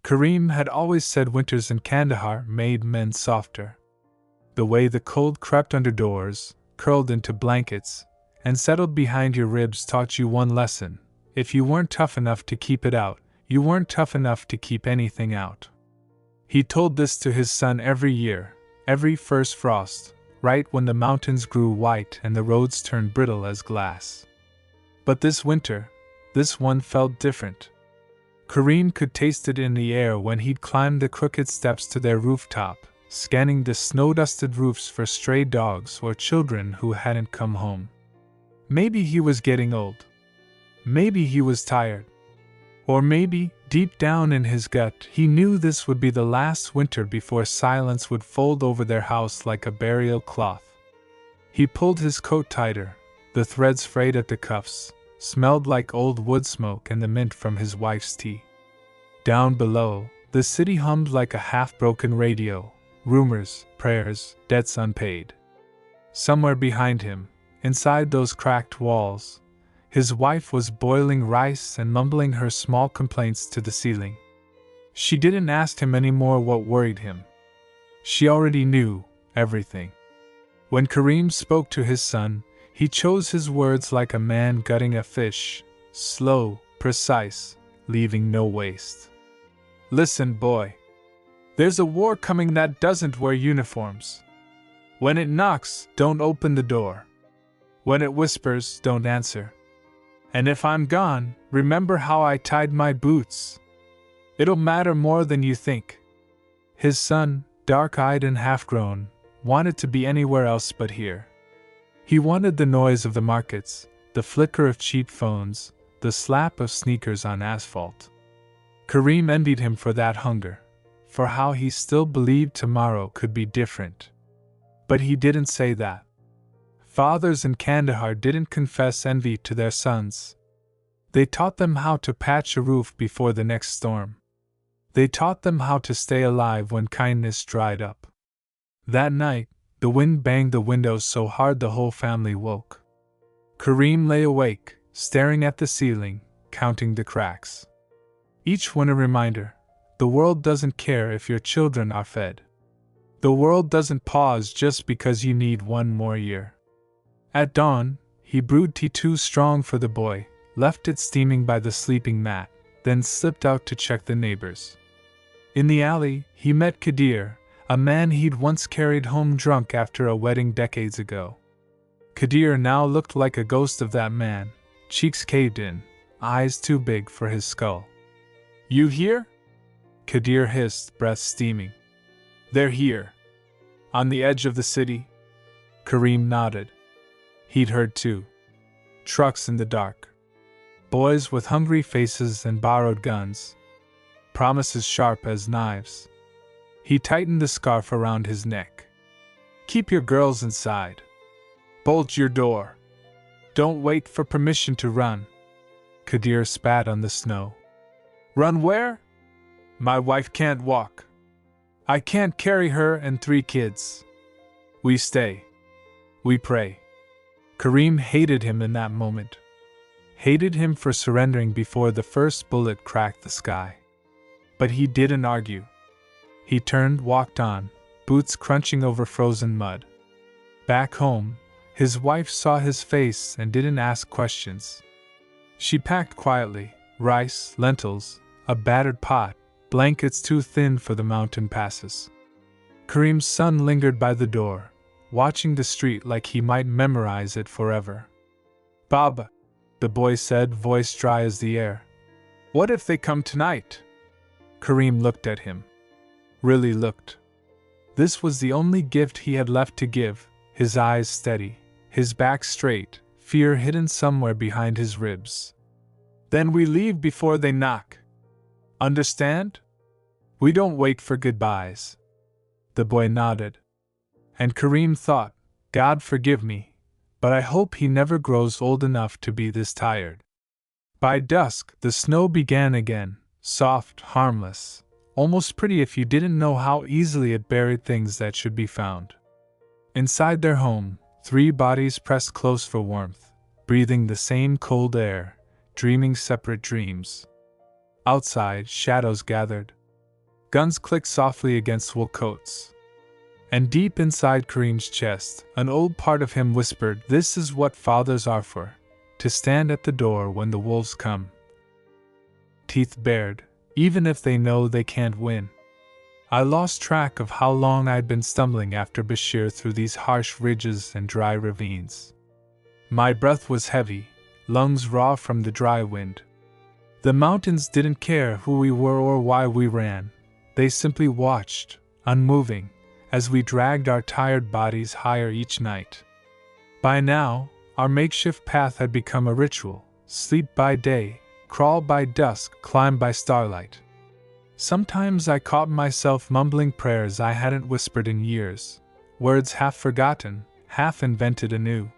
Kareem had always said winters in Kandahar made men softer. The way the cold crept under doors, curled into blankets, and settled behind your ribs taught you one lesson: if you weren't tough enough to keep it out, you weren't tough enough to keep anything out. He told this to his son every year, every first frost, right when the mountains grew white and the roads turned brittle as glass. But this winter, this one felt different. Kareem could taste it in the air when he'd climbed the crooked steps to their rooftop, scanning the snow-dusted roofs for stray dogs or children who hadn't come home. Maybe he was getting old. Maybe he was tired. Or maybe, deep down in his gut, he knew this would be the last winter before silence would fold over their house like a burial cloth. He pulled his coat tighter, the threads frayed at the cuffs, smelled like old wood smoke and the mint from his wife's tea. Down below, the city hummed like a half-broken radio, rumors, prayers, debts unpaid. Somewhere behind him, inside those cracked walls, his wife was boiling rice and mumbling her small complaints to the ceiling. She didn't ask him anymore what worried him. She already knew everything. When Kareem spoke to his son, he chose his words like a man gutting a fish, slow, precise, leaving no waste. Listen, boy. There's a war coming that doesn't wear uniforms. When it knocks, don't open the door. When it whispers, don't answer. And if I'm gone, remember how I tied my boots. It'll matter more than you think. His son, dark-eyed and half-grown, wanted to be anywhere else but here. He wanted the noise of the markets, the flicker of cheap phones, the slap of sneakers on asphalt. Kareem envied him for that hunger, for how he still believed tomorrow could be different. But he didn't say that. Fathers in Kandahar didn't confess envy to their sons. They taught them how to patch a roof before the next storm. They taught them how to stay alive when kindness dried up. That night, the wind banged the windows so hard the whole family woke. Kareem lay awake, staring at the ceiling, counting the cracks. Each one a reminder: the world doesn't care if your children are fed. The world doesn't pause just because you need one more year. At dawn, he brewed tea too strong for the boy, left it steaming by the sleeping mat, then slipped out to check the neighbors. In the alley, he met Kadir, a man he'd once carried home drunk after a wedding decades ago. Kadir now looked like a ghost of that man, cheeks caved in, eyes too big for his skull. You here? Kadir hissed, breath steaming. They're here. On the edge of the city? Kareem nodded. He'd heard too. Trucks in the dark. Boys with hungry faces and borrowed guns. Promises sharp as knives. He tightened the scarf around his neck. Keep your girls inside. Bolt your door. Don't wait for permission to run. Kadir spat on the snow. Run where? My wife can't walk. I can't carry her and 3 kids. We stay. We pray. Kareem hated him in that moment. Hated him for surrendering before the first bullet cracked the sky. But he didn't argue. He turned, walked on, boots crunching over frozen mud. Back home, his wife saw his face and didn't ask questions. She packed quietly, rice, lentils, a battered pot, blankets too thin for the mountain passes. Kareem's son lingered by the door, watching the street like he might memorize it forever. Baba, the boy said, voice dry as the air. What if they come tonight? Kareem looked at him. Really looked. This was the only gift he had left to give, his eyes steady, his back straight, fear hidden somewhere behind his ribs. Then we leave before they knock. Understand? We don't wait for goodbyes. The boy nodded. And Kareem thought, God forgive me, but I hope he never grows old enough to be this tired. By dusk, the snow began again, soft, harmless, almost pretty if you didn't know how easily it buried things that should be found. Inside their home, 3 bodies pressed close for warmth, breathing the same cold air, dreaming separate dreams. Outside, shadows gathered. Guns clicked softly against wool coats. And deep inside Kareem's chest, an old part of him whispered, "This is what fathers are for, to stand at the door when the wolves come." Teeth bared, even if they know they can't win. I lost track of how long I'd been stumbling after Bashir through these harsh ridges and dry ravines. My breath was heavy, lungs raw from the dry wind. The mountains didn't care who we were or why we ran. They simply watched, unmoving, as we dragged our tired bodies higher each night. By now, our makeshift path had become a ritual: sleep by day, crawl by dusk, climb by starlight. Sometimes I caught myself mumbling prayers I hadn't whispered in years, words half forgotten, half invented anew.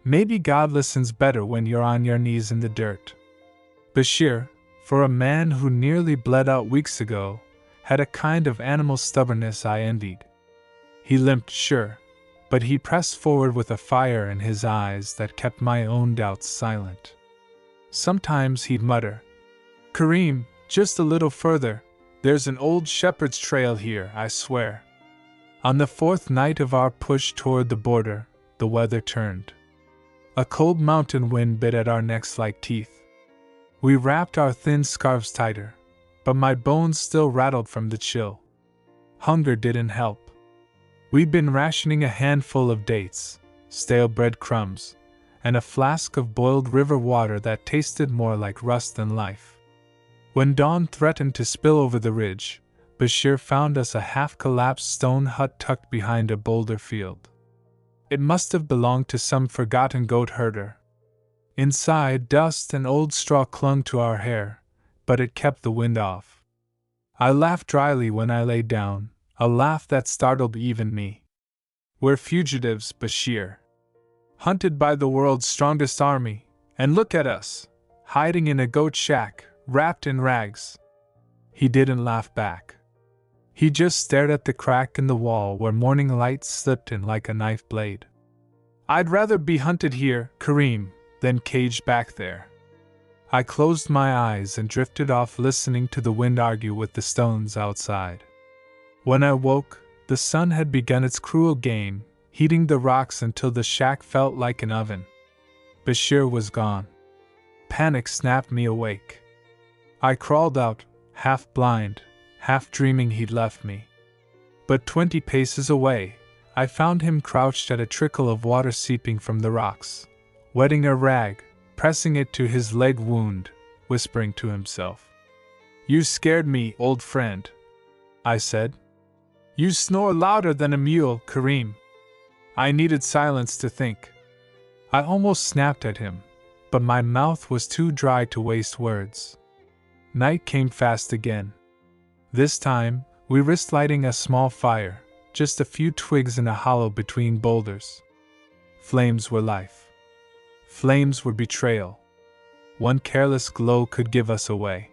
Maybe God listens better when you're on your knees in the dirt. Bashir, for a man who nearly bled out weeks ago, had a kind of animal stubbornness I envied. He limped, sure, but he pressed forward with a fire in his eyes that kept my own doubts silent. Sometimes he'd mutter, "Kareem, just a little further, there's an old shepherd's trail here, I swear." On the fourth night of our push toward the border, the weather turned. A cold mountain wind bit at our necks like teeth. We wrapped our thin scarves tighter, but my bones still rattled from the chill. Hunger didn't help. We'd been rationing a handful of dates, stale bread crumbs, and a flask of boiled river water that tasted more like rust than life. When dawn threatened to spill over the ridge, Bashir found us a half-collapsed stone hut tucked behind a boulder field. It must have belonged to some forgotten goat herder. Inside, dust and old straw clung to our hair, but it kept the wind off. I laughed dryly when I lay down, a laugh that startled even me. "We're fugitives, Bashir. Hunted by the world's strongest army, and look at us, hiding in a goat shack, wrapped in rags." He didn't laugh back. He just stared at the crack in the wall where morning light slipped in like a knife blade. "I'd rather be hunted here, Kareem, than caged back there." I closed my eyes and drifted off listening to the wind argue with the stones outside. When I woke, the sun had begun its cruel game, heating the rocks until the shack felt like an oven. Bashir was gone. Panic snapped me awake. I crawled out, half blind, half dreaming he'd left me. But 20 paces away, I found him crouched at a trickle of water seeping from the rocks, wetting a rag, pressing it to his leg wound, whispering to himself. "You scared me, old friend," I said. "You snore louder than a mule, Kareem." I needed silence to think. I almost snapped at him, but my mouth was too dry to waste words. Night came fast again. This time, we risked lighting a small fire, just a few twigs in a hollow between boulders. Flames were life. Flames were betrayal. One careless glow could give us away.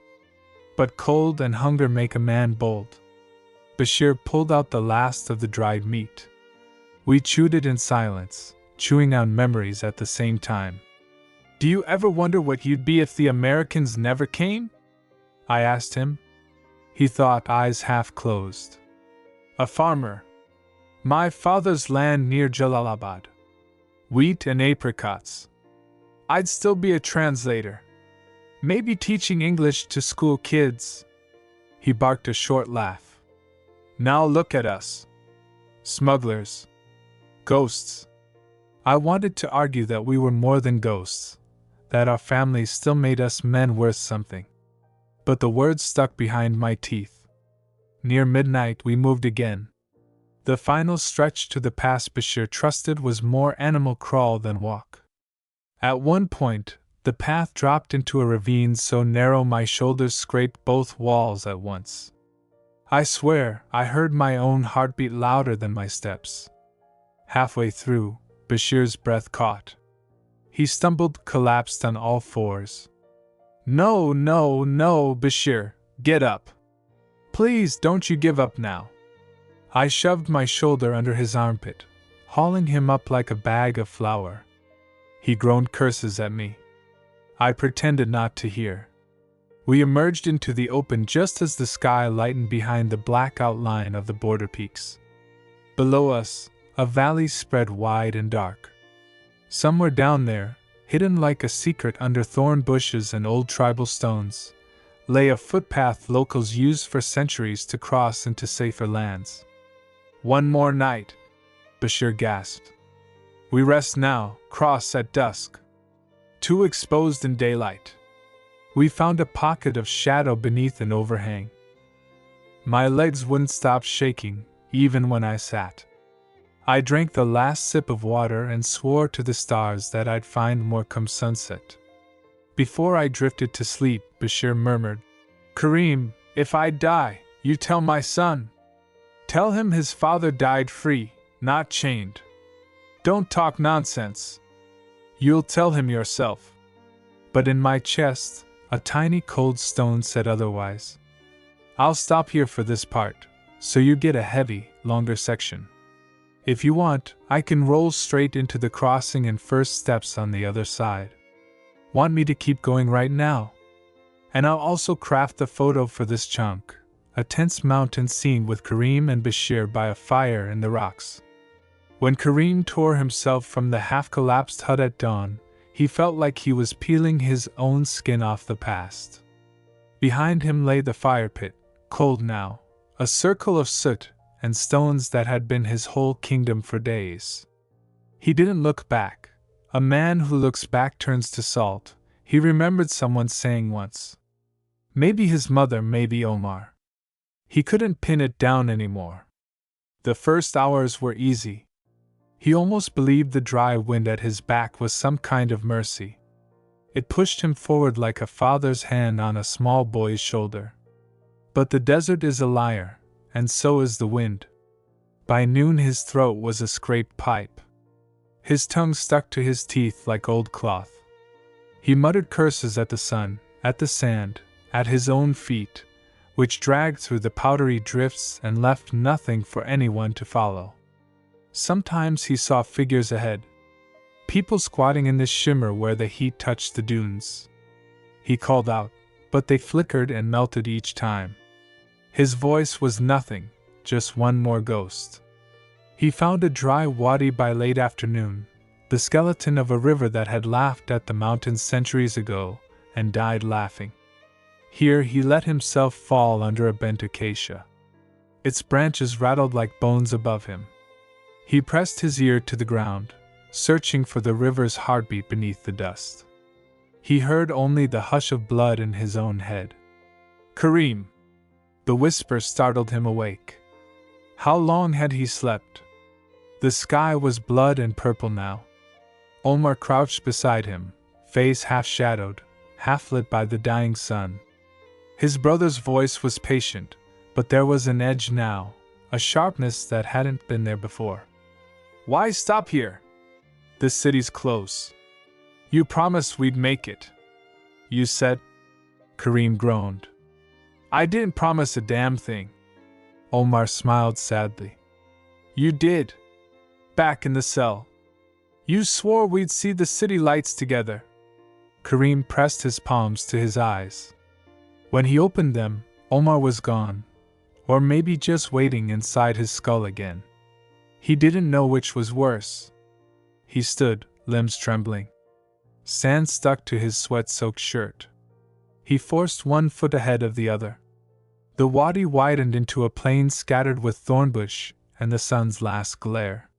But cold and hunger make a man bold. Bashir pulled out the last of the dried meat. We chewed it in silence, chewing on memories at the same time. "Do you ever wonder what you'd be if the Americans never came?" I asked him. He thought, eyes half closed. "A farmer. My father's land near Jalalabad. Wheat and apricots. I'd still be a translator. Maybe teaching English to school kids." He barked a short laugh. "Now look at us. Smugglers. Ghosts." I wanted to argue that we were more than ghosts, that our families still made us men worth something. But the words stuck behind my teeth. Near midnight we moved again. The final stretch to the pass Bashir trusted was more animal crawl than walk. At one point, the path dropped into a ravine so narrow my shoulders scraped both walls at once. I swear, I heard my own heartbeat louder than my steps. Halfway through, Bashir's breath caught. He stumbled, collapsed on all fours. "No, no, no, Bashir, get up. Please don't you give up now." I shoved my shoulder under his armpit, hauling him up like a bag of flour. He groaned curses at me. I pretended not to hear. We emerged into the open just as the sky lightened behind the black outline of the border peaks. Below us, a valley spread wide and dark. Somewhere down there, hidden like a secret under thorn bushes and old tribal stones, lay a footpath locals used for centuries to cross into safer lands. "One more night," Bashir gasped. "We rest now, cross at dusk. Too exposed in daylight." We found a pocket of shadow beneath an overhang. My legs wouldn't stop shaking, even when I sat. I drank the last sip of water and swore to the stars that I'd find more come sunset. Before I drifted to sleep, Bashir murmured, "Kareem, if I die, you tell my son. Tell him his father died free, not chained. Don't talk nonsense. You'll tell him yourself." But in my chest, a tiny cold stone said otherwise. "I'll stop here for this part, so you get a heavy, longer section. If you want, I can roll straight into the crossing and first steps on the other side. Want me to keep going right now? And I'll also craft the photo for this chunk, a tense mountain scene with Kareem and Bashir by a fire in the rocks." When Kareem tore himself from the half-collapsed hut at dawn, he felt like he was peeling his own skin off the past. Behind him lay the fire pit, cold now, a circle of soot and stones that had been his whole kingdom for days. He didn't look back. A man who looks back turns to salt, he remembered someone saying once. Maybe his mother, maybe Omar. He couldn't pin it down anymore. The first hours were easy. He almost believed the dry wind at his back was some kind of mercy. It pushed him forward like a father's hand on a small boy's shoulder. But the desert is a liar, and so is the wind. By noon his throat was a scraped pipe. His tongue stuck to his teeth like old cloth. He muttered curses at the sun, at the sand, at his own feet, which dragged through the powdery drifts and left nothing for anyone to follow. Sometimes he saw figures ahead, people squatting in the shimmer where the heat touched the dunes. He called out, but they flickered and melted each time. His voice was nothing, just one more ghost. He found a dry wadi by late afternoon, the skeleton of a river that had laughed at the mountains centuries ago and died laughing. Here he let himself fall under a bent acacia. Its branches rattled like bones above him. He pressed his ear to the ground, searching for the river's heartbeat beneath the dust. He heard only the hush of blood in his own head. "Kareem!" The whisper startled him awake. How long had he slept? The sky was blood and purple now. Omar crouched beside him, face half-shadowed, half-lit by the dying sun. His brother's voice was patient, but there was an edge now, a sharpness that hadn't been there before. "Why stop here? The city's close. You promised we'd make it." "You said?" Kareem groaned. "I didn't promise a damn thing." Omar smiled sadly. "You did. Back in the cell. You swore we'd see the city lights together." Kareem pressed his palms to his eyes. When he opened them, Omar was gone, or maybe just waiting inside his skull again. He didn't know which was worse. He stood, limbs trembling. Sand stuck to his sweat-soaked shirt. He forced one foot ahead of the other. The wadi widened into a plain scattered with thornbush and the sun's last glare.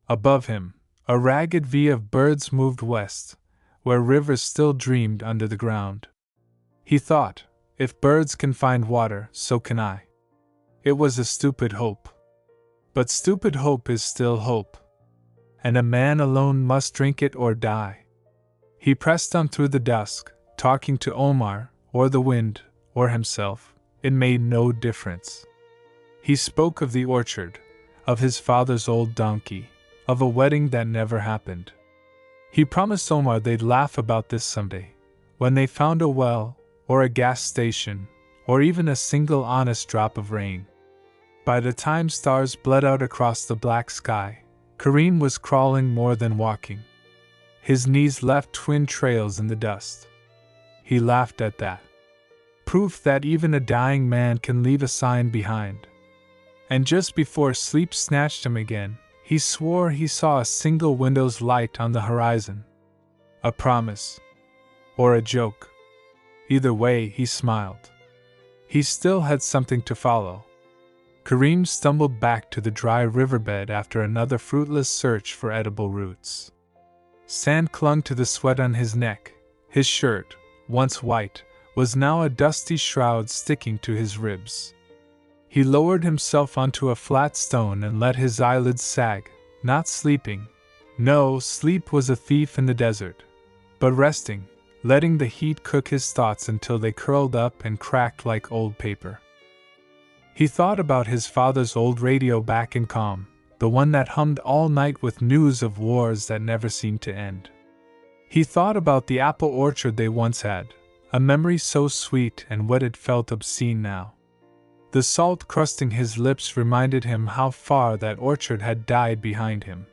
Above him, a ragged V of birds moved west, where rivers still dreamed under the ground. He thought, if birds can find water, so can I. It was a stupid hope. But stupid hope is still hope. And a man alone must drink it or die. He pressed on through the dusk, talking to Omar, or the wind, or himself. It made no difference. He spoke of the orchard, of his father's old donkey, of a wedding that never happened. He promised Omar they'd laugh about this someday, when they found a well, or a gas station, or even a single honest drop of rain. By the time stars bled out across the black sky, Kareem was crawling more than walking. His knees left twin trails in the dust. He laughed at that. proof that even a dying man can leave a sign behind. And just before sleep snatched him again, he swore he saw a single window's light on the horizon. A promise. Or a joke. Either way, he smiled. He still had something to follow. Kareem stumbled back to the dry riverbed after another fruitless search for edible roots. Sand clung to the sweat on his neck. His shirt, once white, was now a dusty shroud sticking to his ribs. He lowered himself onto a flat stone and let his eyelids sag, not sleeping. No, sleep was a thief in the desert. But resting, letting the heat cook his thoughts until they curled up and cracked like old paper. He thought about his father's old radio back in Calm, the one that hummed all night with news of wars that never seemed to end. He thought about the apple orchard they once had, a memory so sweet and what it felt obscene now. The salt crusting his lips reminded him how far that orchard had died behind him.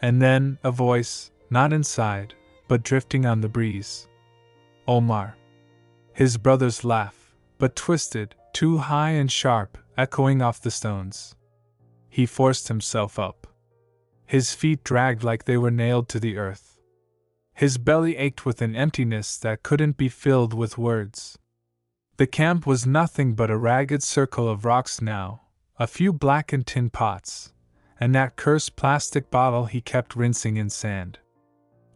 And then, a voice, not inside, but drifting on the breeze. Omar. His brother's laugh, but twisted, too high and sharp, echoing off the stones. He forced himself up. His feet dragged like they were nailed to the earth. His belly ached with an emptiness that couldn't be filled with words. The camp was nothing but a ragged circle of rocks now, a few blackened tin pots, and that cursed plastic bottle he kept rinsing in sand.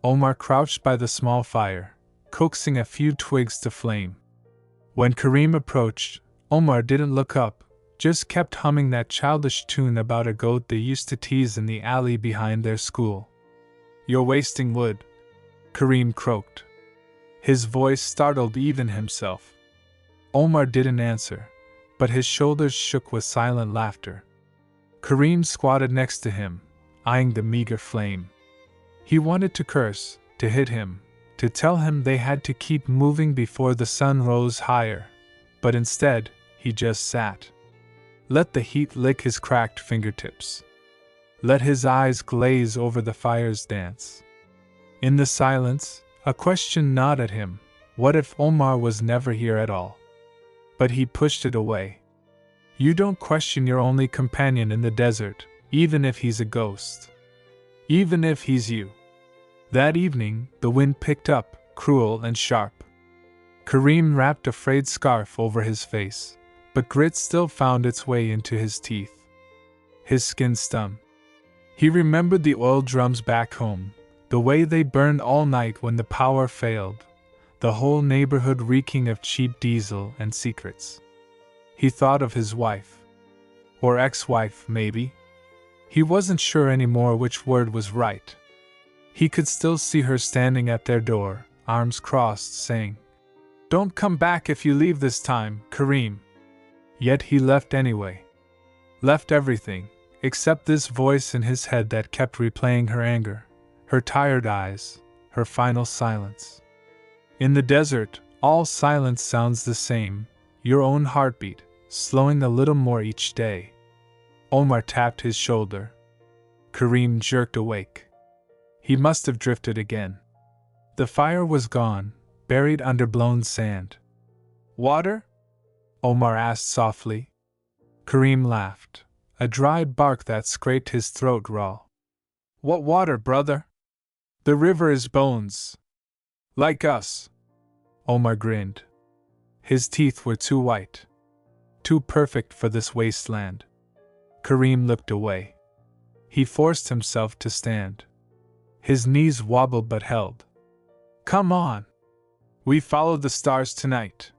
Omar crouched by the small fire, coaxing a few twigs to flame. When Kareem approached, Omar didn't look up, just kept humming that childish tune about a goat they used to tease in the alley behind their school. "You're wasting wood," Kareem croaked. His voice startled even himself. Omar didn't answer, but his shoulders shook with silent laughter. Kareem squatted next to him, eyeing the meager flame. He wanted to curse, to hit him, to tell him they had to keep moving before the sun rose higher, but instead, he just sat. Let the heat lick his cracked fingertips. Let his eyes glaze over the fire's dance. In the silence, a question gnawed at him: what if Omar was never here at all? But he pushed it away. You don't question your only companion in the desert, even if he's a ghost. Even if he's you. That evening, the wind picked up, cruel and sharp. Kareem wrapped a frayed scarf over his face, but grit still found its way into his teeth. His skin stung. He remembered the oil drums back home, the way they burned all night when the power failed, the whole neighborhood reeking of cheap diesel and secrets. He thought of his wife. Or ex-wife, maybe. He wasn't sure anymore which word was right. He could still see her standing at their door, arms crossed, saying, "Don't come back if you leave this time, Kareem." Yet he left anyway. Left everything, except this voice in his head that kept replaying her anger, her tired eyes, her final silence. In the desert, all silence sounds the same, your own heartbeat, slowing a little more each day. Omar tapped his shoulder. Kareem jerked awake. He must have drifted again. The fire was gone, buried under blown sand. "Water?" Omar asked softly. Kareem laughed, a dry bark that scraped his throat raw. "What water, brother? The river is bones. Like us." Omar grinned. His teeth were too white. Too perfect for this wasteland. Kareem looked away. He forced himself to stand. His knees wobbled but held. "Come on. We follow the stars tonight.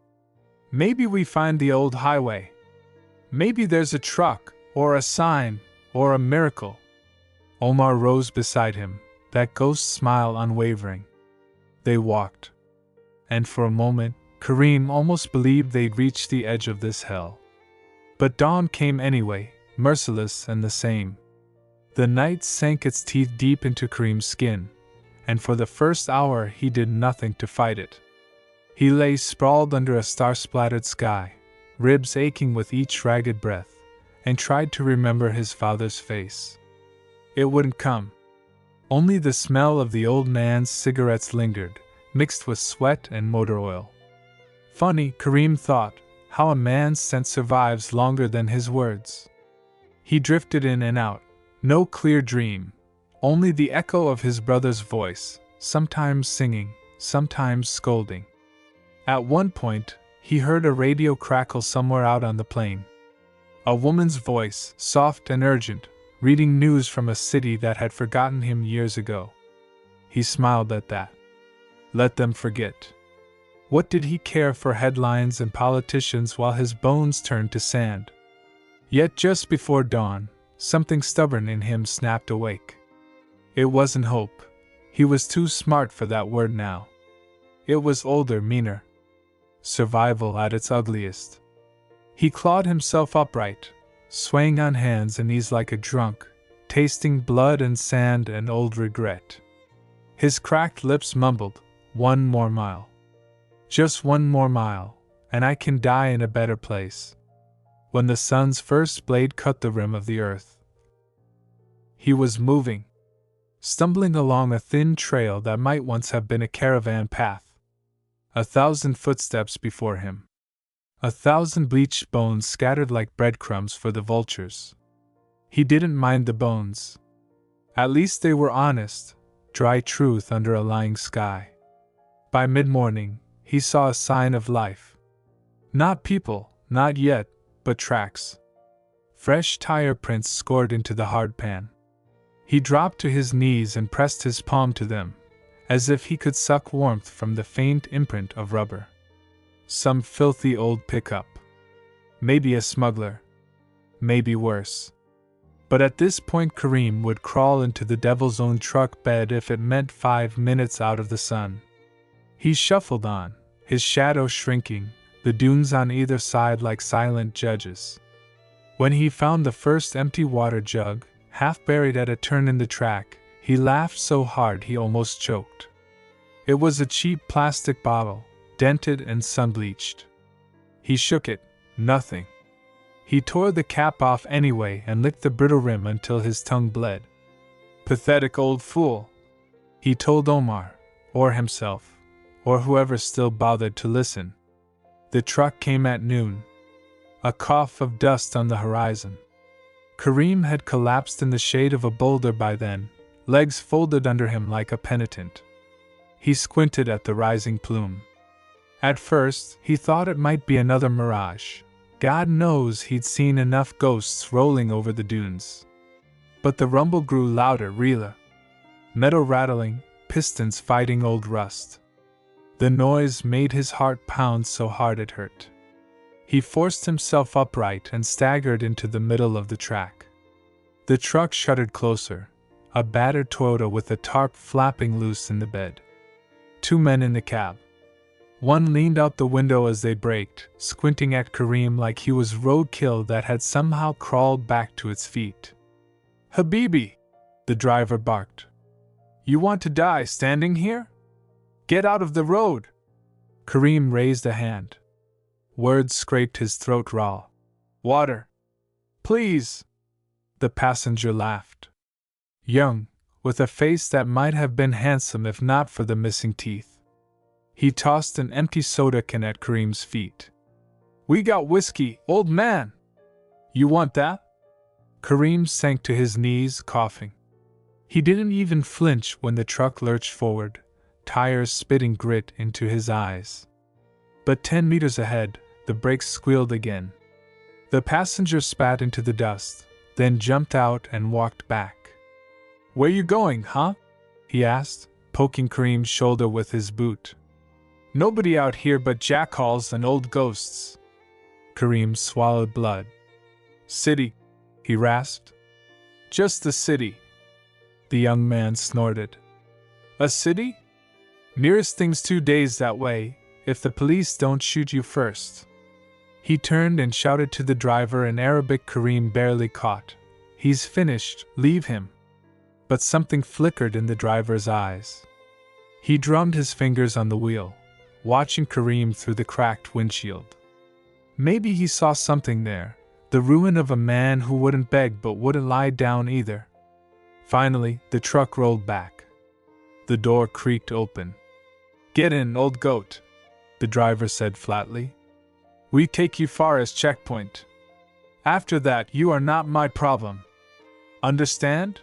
Maybe we find the old highway. Maybe there's a truck, or a sign, or a miracle." Omar rose beside him, that ghost smile unwavering. They walked. And for a moment, Kareem almost believed they'd reached the edge of this hell. But dawn came anyway, merciless and the same. The night sank its teeth deep into Kareem's skin, and for the first hour he did nothing to fight it. He lay sprawled under a star-splattered sky, ribs aching with each ragged breath, and tried to remember his father's face. It wouldn't come. Only the smell of the old man's cigarettes lingered, mixed with sweat and motor oil. Funny, Kareem thought, how a man's scent survives longer than his words. He drifted in and out, no clear dream, only the echo of his brother's voice, sometimes singing, sometimes scolding. At one point, he heard a radio crackle somewhere out on the plain. A woman's voice, soft and urgent, reading news from a city that had forgotten him years ago. He smiled at that. Let them forget. What did he care for headlines and politicians while his bones turned to sand? Yet just before dawn, something stubborn in him snapped awake. It wasn't hope. He was too smart for that word now. It was older, meaner. Survival at its ugliest. He clawed himself upright, swaying on hands and knees like a drunk, tasting blood and sand and old regret. His cracked lips mumbled, 1 more mile. Just 1 more mile, and I can die in a better place. When the sun's first blade cut the rim of the earth. He was moving, stumbling along a thin trail that might once have been a caravan path. 1,000 footsteps before him. 1,000 bleached bones scattered like breadcrumbs for the vultures. He didn't mind the bones. At least they were honest, dry truth under a lying sky. By mid-morning, he saw a sign of life. Not people, not yet, but tracks. Fresh tire prints scored into the hard pan. He dropped to his knees and pressed his palm to them, as if he could suck warmth from the faint imprint of rubber. Some filthy old pickup. Maybe a smuggler. Maybe worse. But at this point Kareem would crawl into the devil's own truck bed if it meant 5 minutes out of the sun. He shuffled on, his shadow shrinking, the dunes on either side like silent judges. When he found the first empty water jug, half buried at a turn in the track, he laughed so hard he almost choked. It was a cheap plastic bottle, dented and sun-bleached. He shook it, nothing. He tore the cap off anyway and licked the brittle rim until his tongue bled. Pathetic old fool, he told Omar, or himself, or whoever still bothered to listen. The truck came at noon. A cough of dust on the horizon. Kareem had collapsed in the shade of a boulder by then, legs folded under him like a penitent. He squinted at the rising plume. At first, he thought it might be another mirage. God knows he'd seen enough ghosts rolling over the dunes. But the rumble grew louder, realer. Metal rattling, pistons fighting old rust. The noise made his heart pound so hard it hurt. He forced himself upright and staggered into the middle of the track. The truck shuddered closer, a battered Toyota with a tarp flapping loose in the bed. 2 men in the cab. One leaned out the window as they braked, squinting at Kareem like he was roadkill that had somehow crawled back to its feet. "Habibi!" the driver barked. "You want to die standing here? Get out of the road!" Kareem raised a hand. Words scraped his throat raw. "Water! Please!" The passenger laughed. Young, with a face that might have been handsome if not for the missing teeth. He tossed an empty soda can at Kareem's feet. "We got whiskey, old man! You want that?" Kareem sank to his knees, coughing. He didn't even flinch when the truck lurched forward, tires spitting grit into his eyes. But 10 meters ahead, the brakes squealed again. The passenger spat into the dust, then jumped out and walked back. "Where you going, huh?" he asked, poking Kareem's shoulder with his boot. "Nobody out here but jackals and old ghosts." Kareem swallowed blood. "City," he rasped. "Just the city." The young man snorted. "A city? Nearest thing's 2 days that way, if the police don't shoot you first." He turned and shouted to the driver in Arabic Kareem barely caught. "He's finished, leave him." But something flickered in the driver's eyes. He drummed his fingers on the wheel, watching Kareem through the cracked windshield. Maybe he saw something there, the ruin of a man who wouldn't beg but wouldn't lie down either. Finally, the truck rolled back. The door creaked open. "Get in, old goat," the driver said flatly. "We take you far as checkpoint. After that, you are not my problem. Understand?"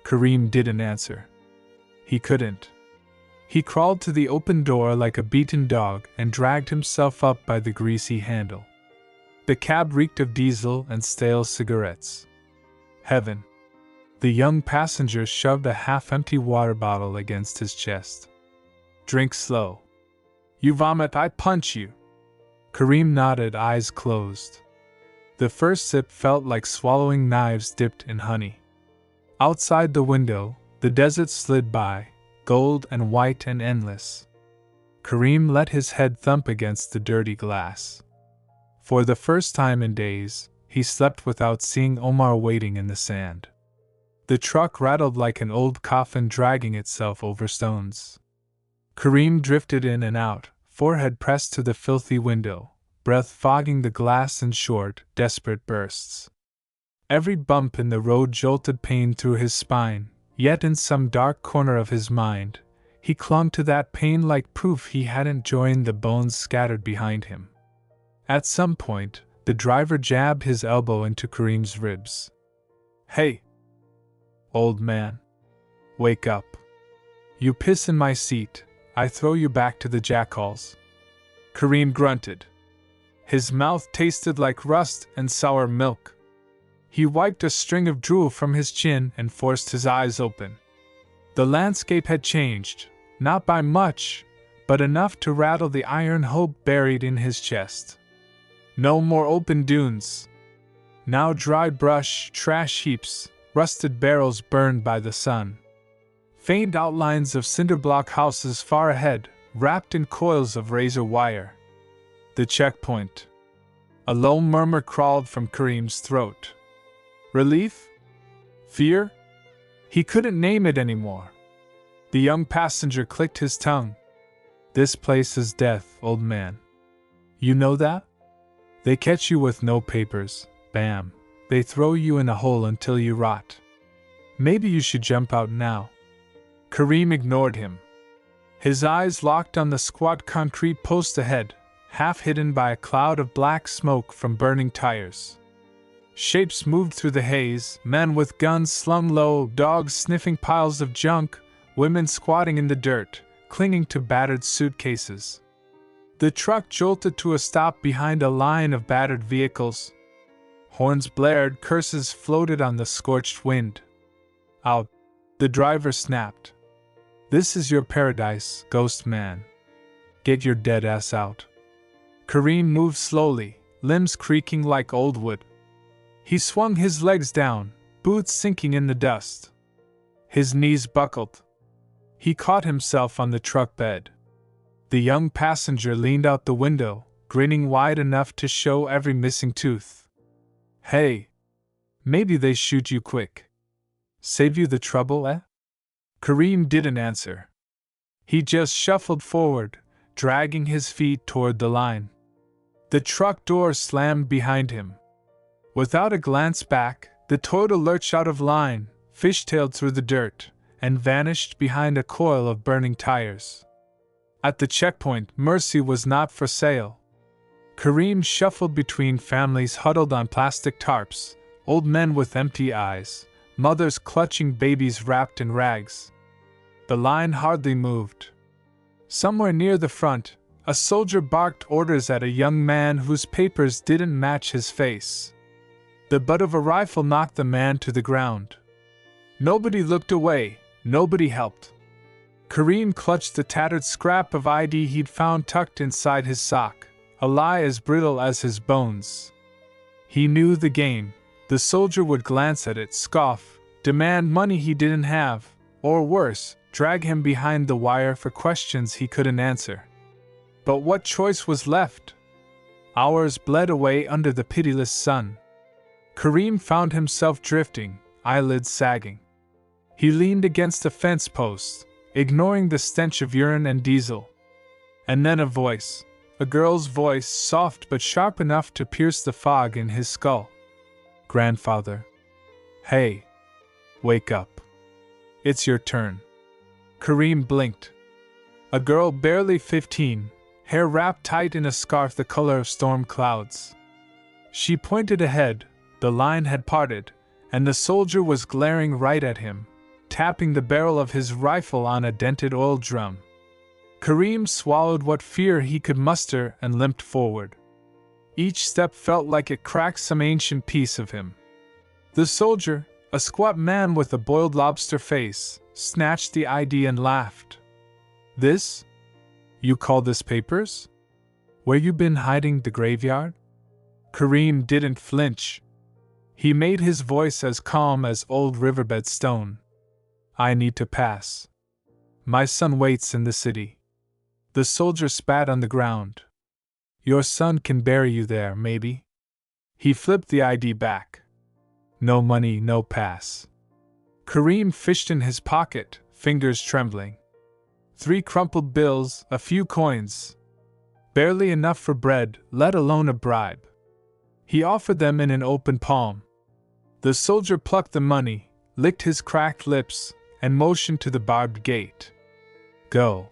Kareem didn't answer. He couldn't. He crawled to the open door like a beaten dog and dragged himself up by the greasy handle. The cab reeked of diesel and stale cigarettes. Heaven. The young passenger shoved a half-empty water bottle against his chest. "Drink slow. You vomit, I punch you." Kareem nodded, eyes closed. The first sip felt like swallowing knives dipped in honey. Outside the window, the desert slid by, gold and white and endless. Kareem let his head thump against the dirty glass. For the first time in days, he slept without seeing Omar waiting in the sand. The truck rattled like an old coffin dragging itself over stones. Kareem drifted in and out, forehead pressed to the filthy window, breath fogging the glass in short, desperate bursts. Every bump in the road jolted pain through his spine, yet in some dark corner of his mind, he clung to that pain like proof he hadn't joined the bones scattered behind him. At some point, the driver jabbed his elbow into Kareem's ribs. "Hey, old man. Wake up. You piss in my seat, I throw you back to the jackals." Kareem grunted. His mouth tasted like rust and sour milk. He wiped a string of drool from his chin and forced his eyes open. The landscape had changed, not by much, but enough to rattle the iron hope buried in his chest. No more open dunes. Now dried brush, trash heaps, rusted barrels burned by the sun. Faint outlines of cinderblock houses far ahead, wrapped in coils of razor wire. The checkpoint. A low murmur crawled from Kareem's throat. Relief? Fear? He couldn't name it anymore. The young passenger clicked his tongue. "This place is death, old man. You know that? They catch you with no papers, bam. They throw you in a hole until you rot. Maybe you should jump out now." Kareem ignored him. His eyes locked on the squat concrete post ahead, half hidden by a cloud of black smoke from burning tires. Shapes moved through the haze, men with guns slung low, dogs sniffing piles of junk, women squatting in the dirt, clinging to battered suitcases. The truck jolted to a stop behind a line of battered vehicles. Horns blared, curses floated on the scorched wind. "Out," the driver snapped. "This is your paradise, ghost man. Get your dead ass out." Kareem moved slowly, limbs creaking like old wood. He swung his legs down, boots sinking in the dust. His knees buckled. He caught himself on the truck bed. The young passenger leaned out the window, grinning wide enough to show every missing tooth. "Hey, maybe they shoot you quick. Save you the trouble, eh?" Kareem didn't answer. He just shuffled forward, dragging his feet toward the line. The truck door slammed behind him. Without a glance back, the Toyota lurched out of line, fishtailed through the dirt, and vanished behind a coil of burning tires. At the checkpoint, mercy was not for sale. Kareem shuffled between families huddled on plastic tarps, old men with empty eyes, mothers clutching babies wrapped in rags. The line hardly moved. Somewhere near the front, a soldier barked orders at a young man whose papers didn't match his face. The butt of a rifle knocked the man to the ground. Nobody looked away, nobody helped. Kareem clutched the tattered scrap of ID he'd found tucked inside his sock, a lie as brittle as his bones. He knew the game. The soldier would glance at it, scoff, demand money he didn't have, or worse, drag him behind the wire for questions he couldn't answer. But what choice was left? Hours bled away under the pitiless sun. Kareem found himself drifting, eyelids sagging. He leaned against a fence post, ignoring the stench of urine and diesel. And then a voice, a girl's voice, soft but sharp enough to pierce the fog in his skull. "Grandfather. Hey. Wake up. It's your turn." Kareem blinked. A girl barely 15, hair wrapped tight in a scarf the color of storm clouds. She pointed ahead, the line had parted, and the soldier was glaring right at him, tapping the barrel of his rifle on a dented oil drum. Kareem swallowed what fear he could muster and limped forward. Each step felt like it cracked some ancient piece of him. The soldier, a squat man with a boiled lobster face, snatched the ID and laughed. "This? You call this papers? Where you been hiding, the graveyard?" Kareem didn't flinch. He made his voice as calm as old riverbed stone. "I need to pass. My son waits in the city." The soldier spat on the ground. "Your son can bury you there, maybe?" He flipped the ID back. "No money, no pass." Kareem fished in his pocket, fingers trembling. 3 crumpled bills, a few coins. Barely enough for bread, let alone a bribe. He offered them in an open palm. The soldier plucked the money, licked his cracked lips, and motioned to the barbed gate. "Go.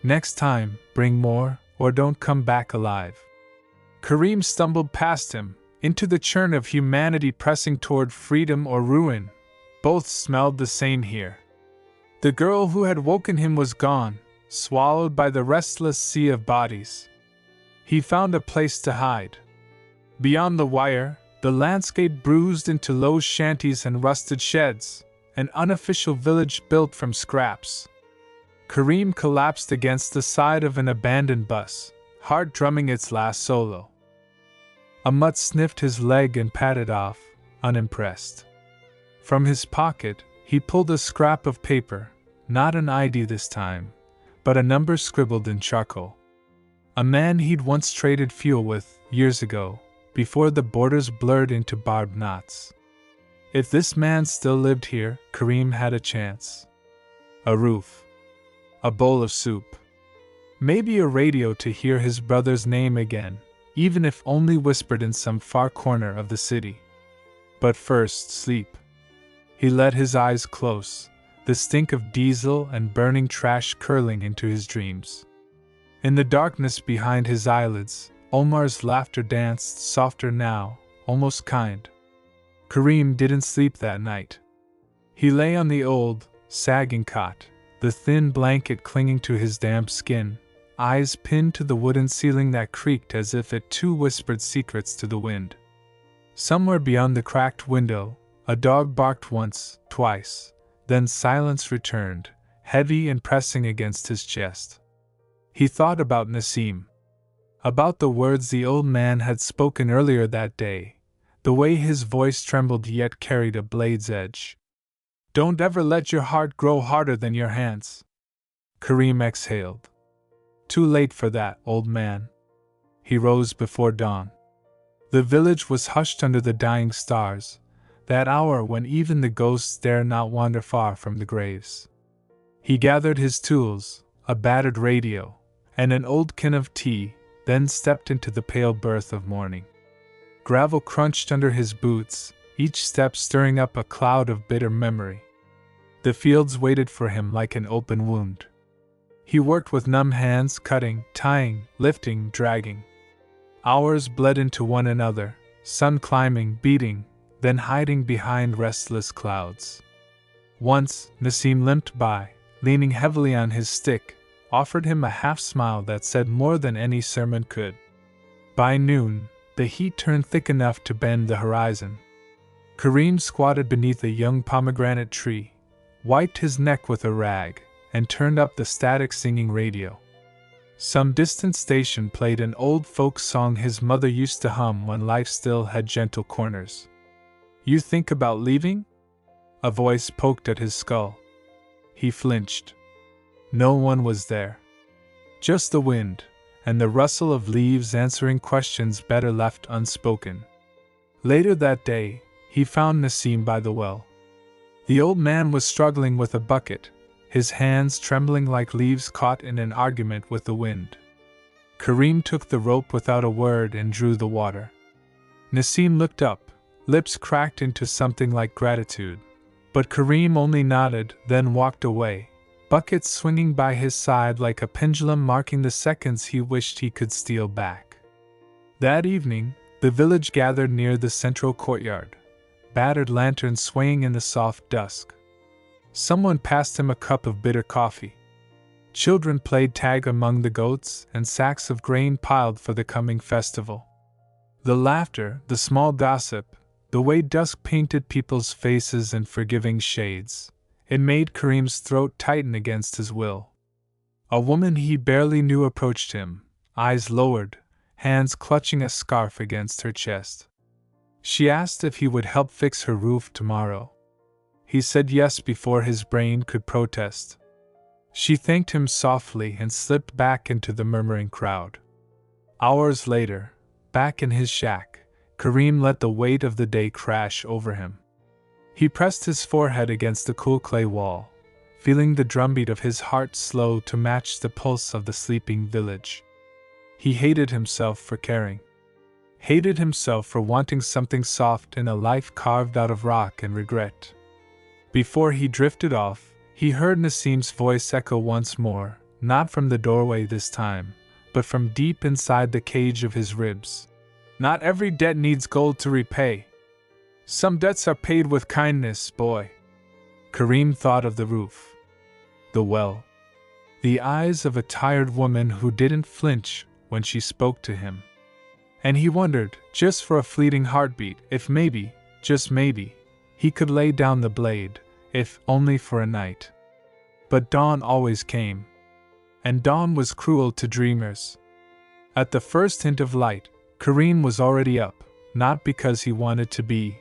Next time, bring more, or don't come back alive." Kareem stumbled past him, into the churn of humanity pressing toward freedom or ruin. Both smelled the same here. The girl who had woken him was gone, swallowed by the restless sea of bodies. He found a place to hide. Beyond the wire, the landscape bruised into low shanties and rusted sheds, an unofficial village built from scraps. Kareem collapsed against the side of an abandoned bus, heart drumming its last solo. A mutt sniffed his leg and patted off, unimpressed. From his pocket, he pulled a scrap of paper, not an ID this time, but a number scribbled in charcoal. A man he'd once traded fuel with, years ago, before the borders blurred into barbed knots. If this man still lived here, Kareem had a chance. A roof. A bowl of soup. Maybe a radio to hear his brother's name again, even if only whispered in some far corner of the city. But first, sleep. He let his eyes close, the stink of diesel and burning trash curling into his dreams. In the darkness behind his eyelids, Omar's laughter danced softer now, almost kind. Kareem didn't sleep that night. He lay on the old, sagging cot, the thin blanket clinging to his damp skin, eyes pinned to the wooden ceiling that creaked as if it too whispered secrets to the wind. Somewhere beyond the cracked window, a dog barked once, twice, then silence returned, heavy and pressing against his chest. He thought about Nassim. About the words the old man had spoken earlier that day, the way his voice trembled yet carried a blade's edge. "Don't ever let your heart grow harder than your hands." Kareem exhaled. "Too late for that, old man." He rose before dawn. The village was hushed under the dying stars, that hour when even the ghosts dare not wander far from the graves. He gathered his tools, a battered radio, and an old can of tea, then stepped into the pale birth of morning. Gravel crunched under his boots, each step stirring up a cloud of bitter memory. The fields waited for him like an open wound. He worked with numb hands, cutting, tying, lifting, dragging. Hours bled into one another, sun climbing, beating, then hiding behind restless clouds. Once, Nassim limped by, leaning heavily on his stick, offered him a half-smile that said more than any sermon could. By noon, the heat turned thick enough to bend the horizon. Kareem squatted beneath a young pomegranate tree, wiped his neck with a rag, and turned up the static singing radio. Some distant station played an old folk song his mother used to hum when life still had gentle corners. "You think about leaving?" A voice poked at his skull. He flinched. No one was there. Just the wind, and the rustle of leaves answering questions better left unspoken. Later that day, he found Nassim by the well. The old man was struggling with a bucket, his hands trembling like leaves caught in an argument with the wind. Kareem took the rope without a word and drew the water. Nassim looked up, lips cracked into something like gratitude, but Kareem only nodded, then walked away, buckets swinging by his side like a pendulum marking the seconds he wished he could steal back. That evening, the village gathered near the central courtyard, battered lanterns swaying in the soft dusk. Someone passed him a cup of bitter coffee. Children played tag among the goats, and sacks of grain piled for the coming festival. The laughter, the small gossip, the way dusk painted people's faces in forgiving shades, it made Kareem's throat tighten against his will. A woman he barely knew approached him, eyes lowered, hands clutching a scarf against her chest. She asked if he would help fix her roof tomorrow. He said yes before his brain could protest. She thanked him softly and slipped back into the murmuring crowd. Hours later, back in his shack, Kareem let the weight of the day crash over him. He pressed his forehead against the cool clay wall, feeling the drumbeat of his heart slow to match the pulse of the sleeping village. He hated himself for caring. Hated himself for wanting something soft in a life carved out of rock and regret. Before he drifted off, he heard Nasim's voice echo once more, not from the doorway this time, but from deep inside the cage of his ribs. Not every debt needs gold to repay. Some debts are paid with kindness, boy. Kareem thought of the roof, the well, the eyes of a tired woman who didn't flinch when she spoke to him. And he wondered, just for a fleeting heartbeat, if maybe, just maybe, he could lay down the blade, if only for a night. But dawn always came. And dawn was cruel to dreamers. At the first hint of light, Kareem was already up, not because he wanted to be,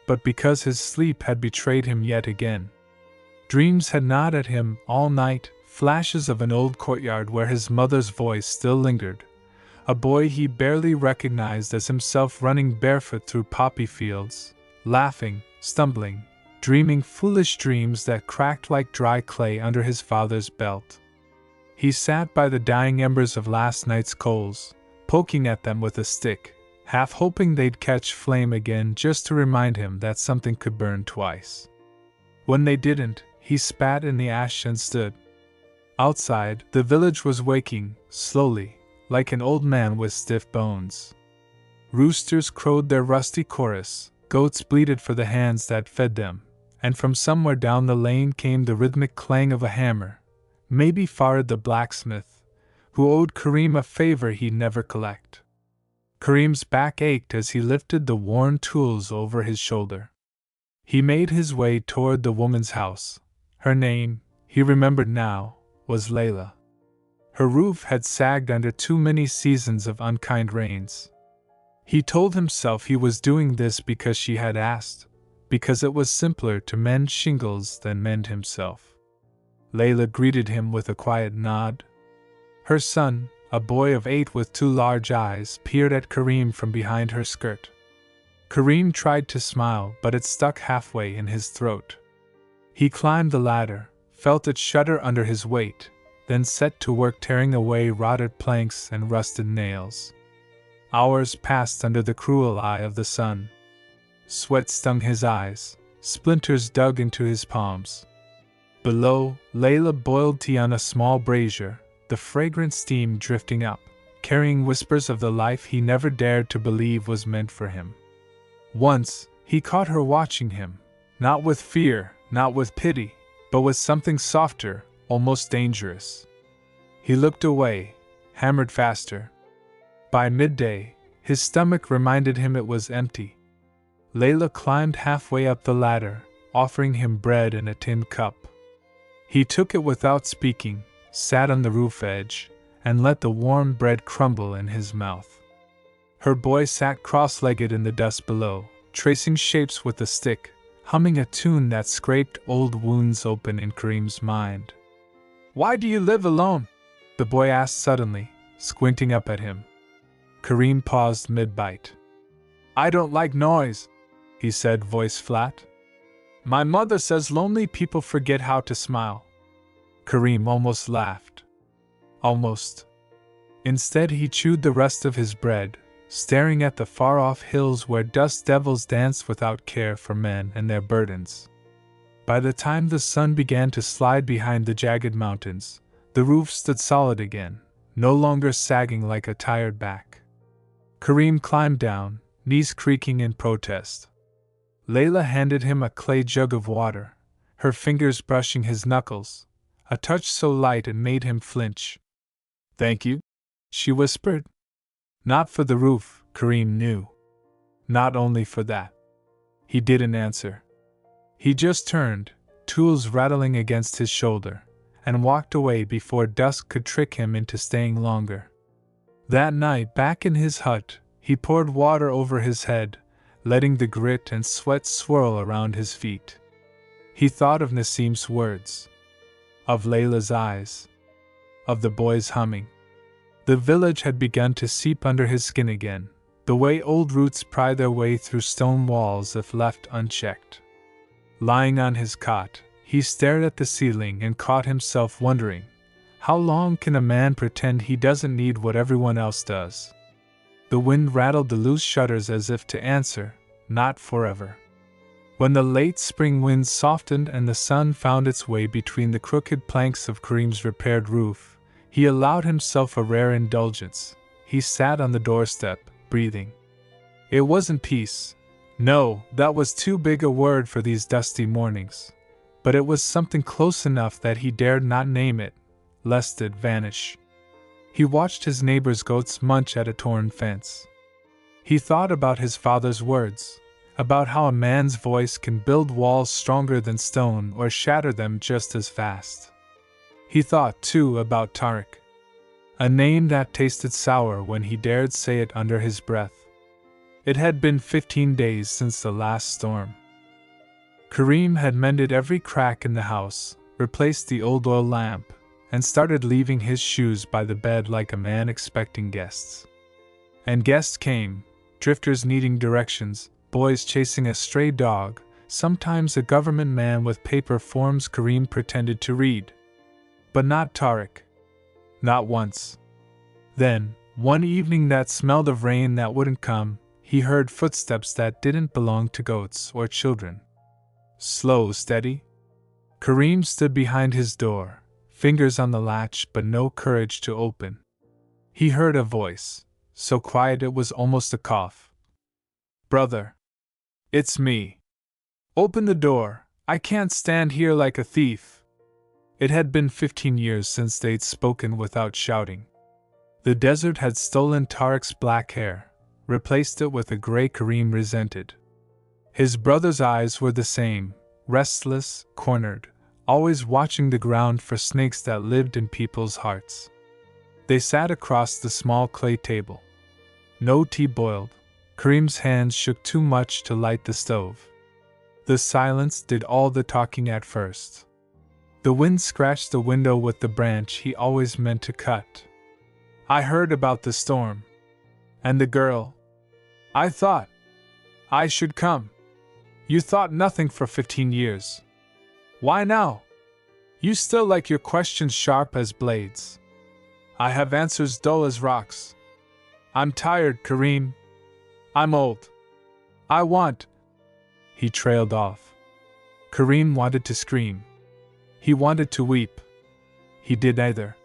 but because his sleep had betrayed him yet again. Dreams had gnawed at him all night, flashes of an old courtyard where his mother's voice still lingered, a boy he barely recognized as himself running barefoot through poppy fields, laughing, stumbling, dreaming foolish dreams that cracked like dry clay under his father's belt. He sat by the dying embers of last night's coals, poking at them with a stick, half hoping they'd catch flame again just to remind him that something could burn twice. When they didn't, he spat in the ash and stood. Outside, the village was waking, slowly, like an old man with stiff bones. Roosters crowed their rusty chorus, goats bleated for the hands that fed them, and from somewhere down the lane came the rhythmic clang of a hammer, maybe Farid the blacksmith, who owed Kareem a favor he'd never collect. Kareem's back ached as he lifted the worn tools over his shoulder. He made his way toward the woman's house. Her name, he remembered now, was Layla. Her roof had sagged under too many seasons of unkind rains. He told himself he was doing this because she had asked, because it was simpler to mend shingles than mend himself. Layla greeted him with a quiet nod. Her son, a boy of 8 with 2 large eyes, peered at Kareem from behind her skirt. Kareem tried to smile, but it stuck halfway in his throat. He climbed the ladder, felt it shudder under his weight, then set to work tearing away rotted planks and rusted nails. Hours passed under the cruel eye of the sun. Sweat stung his eyes, splinters dug into his palms. Below, Layla boiled tea on a small brazier, the fragrant steam drifting up, carrying whispers of the life he never dared to believe was meant for him. Once, he caught her watching him, not with fear, not with pity, but with something softer, almost dangerous. He looked away, hammered faster. By midday, his stomach reminded him it was empty. Layla climbed halfway up the ladder, offering him bread in a tin cup. He took it without speaking, sat on the roof edge, and let the warm bread crumble in his mouth. Her boy sat cross-legged in the dust below, tracing shapes with a stick, humming a tune that scraped old wounds open in Kareem's mind. "Why do you live alone?" the boy asked suddenly, squinting up at him. Kareem paused mid-bite. "I don't like noise," he said, voice flat. "My mother says lonely people forget how to smile." Kareem almost laughed. Almost. Instead, he chewed the rest of his bread, staring at the far-off hills where dust devils danced without care for men and their burdens. By the time the sun began to slide behind the jagged mountains, the roof stood solid again, no longer sagging like a tired back. Kareem climbed down, knees creaking in protest. Layla handed him a clay jug of water, her fingers brushing his knuckles, a touch so light it made him flinch. "Thank you," she whispered. Not for the roof, Kareem knew. Not only for that. He didn't answer. He just turned, tools rattling against his shoulder, and walked away before dusk could trick him into staying longer. That night, back in his hut, he poured water over his head, letting the grit and sweat swirl around his feet. He thought of Nasim's words, of Layla's eyes, of the boys humming. The village had begun to seep under his skin again, the way old roots pry their way through stone walls if left unchecked. Lying on his cot, he stared at the ceiling and caught himself wondering, how long can a man pretend he doesn't need what everyone else does? The wind rattled the loose shutters as if to answer, not forever. When the late spring winds softened and the sun found its way between the crooked planks of Kareem's repaired roof, he allowed himself a rare indulgence. He sat on the doorstep, breathing. It wasn't peace. No, that was too big a word for these dusty mornings. But it was something close enough that he dared not name it, lest it vanish. He watched his neighbor's goats munch at a torn fence. He thought about his father's words, about how a man's voice can build walls stronger than stone or shatter them just as fast. He thought, too, about Tariq, a name that tasted sour when he dared say it under his breath. It had been 15 days since the last storm. Kareem had mended every crack in the house, replaced the old oil lamp, and started leaving his shoes by the bed like a man expecting guests. And guests came, drifters needing directions, boys chasing a stray dog, sometimes a government man with paper forms Kareem pretended to read. But not Tariq. Not once. Then, one evening that smelled of rain that wouldn't come, he heard footsteps that didn't belong to goats or children. Slow, steady. Kareem stood behind his door, fingers on the latch but no courage to open. He heard a voice, so quiet it was almost a cough. "Brother. It's me. Open the door, I can't stand here like a thief." It had been 15 years since they'd spoken without shouting. The desert had stolen Tariq's black hair, replaced it with a gray Kareem resented. His brother's eyes were the same, restless, cornered, always watching the ground for snakes that lived in people's hearts. They sat across the small clay table. No tea boiled. Kareem's hands shook too much to light the stove. The silence did all the talking at first. The wind scratched the window with the branch he always meant to cut. "I heard about the storm. And the girl. I thought I should come. You thought nothing for 15 years. Why now? You still like your questions sharp as blades. I have answers dull as rocks. I'm tired, Kareem. I'm old. I want—" He trailed off. Kareem wanted to scream. He wanted to weep. He did neither.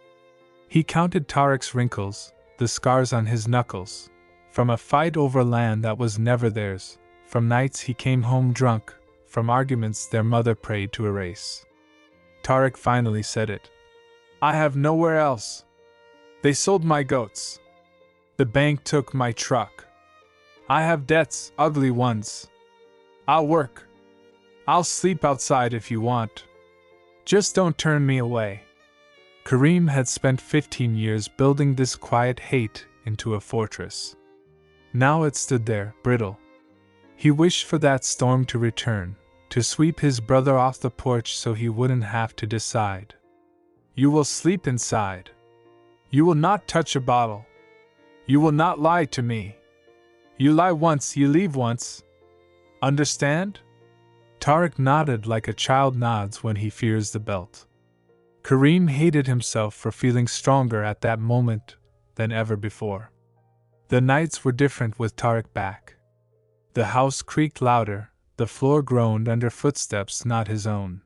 He counted Tariq's wrinkles, the scars on his knuckles, from a fight over land that was never theirs, from nights he came home drunk, from arguments their mother prayed to erase. Tariq finally said it. "I have nowhere else. They sold my goats. The bank took my truck. I have debts, ugly ones. I'll work. I'll sleep outside if you want. Just don't turn me away." Kareem had spent 15 years building this quiet hate into a fortress. Now it stood there, brittle. He wished for that storm to return, to sweep his brother off the porch so he wouldn't have to decide. "You will sleep inside. You will not touch a bottle. You will not lie to me. You lie once, you leave once. Understand?" Tariq nodded like a child nods when he fears the belt. Kareem hated himself for feeling stronger at that moment than ever before. The nights were different with Tariq back. The house creaked louder, The floor groaned under footsteps not his own.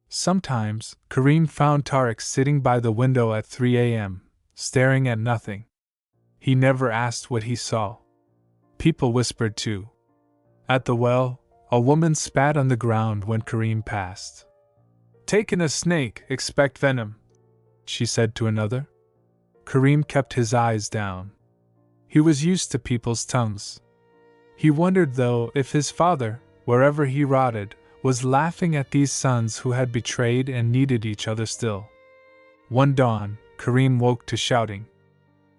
Sometimes, Kareem found Tariq sitting by the window at 3 a.m., staring at nothing. He never asked what he saw. People whispered too. At the well, a woman spat on the ground when Kareem passed. "Taken a snake, expect venom," she said to another. Kareem kept his eyes down. He was used to people's tongues. He wondered, though, if his father, wherever he rotted, was laughing at these sons who had betrayed and needed each other still. One dawn, Kareem woke to shouting.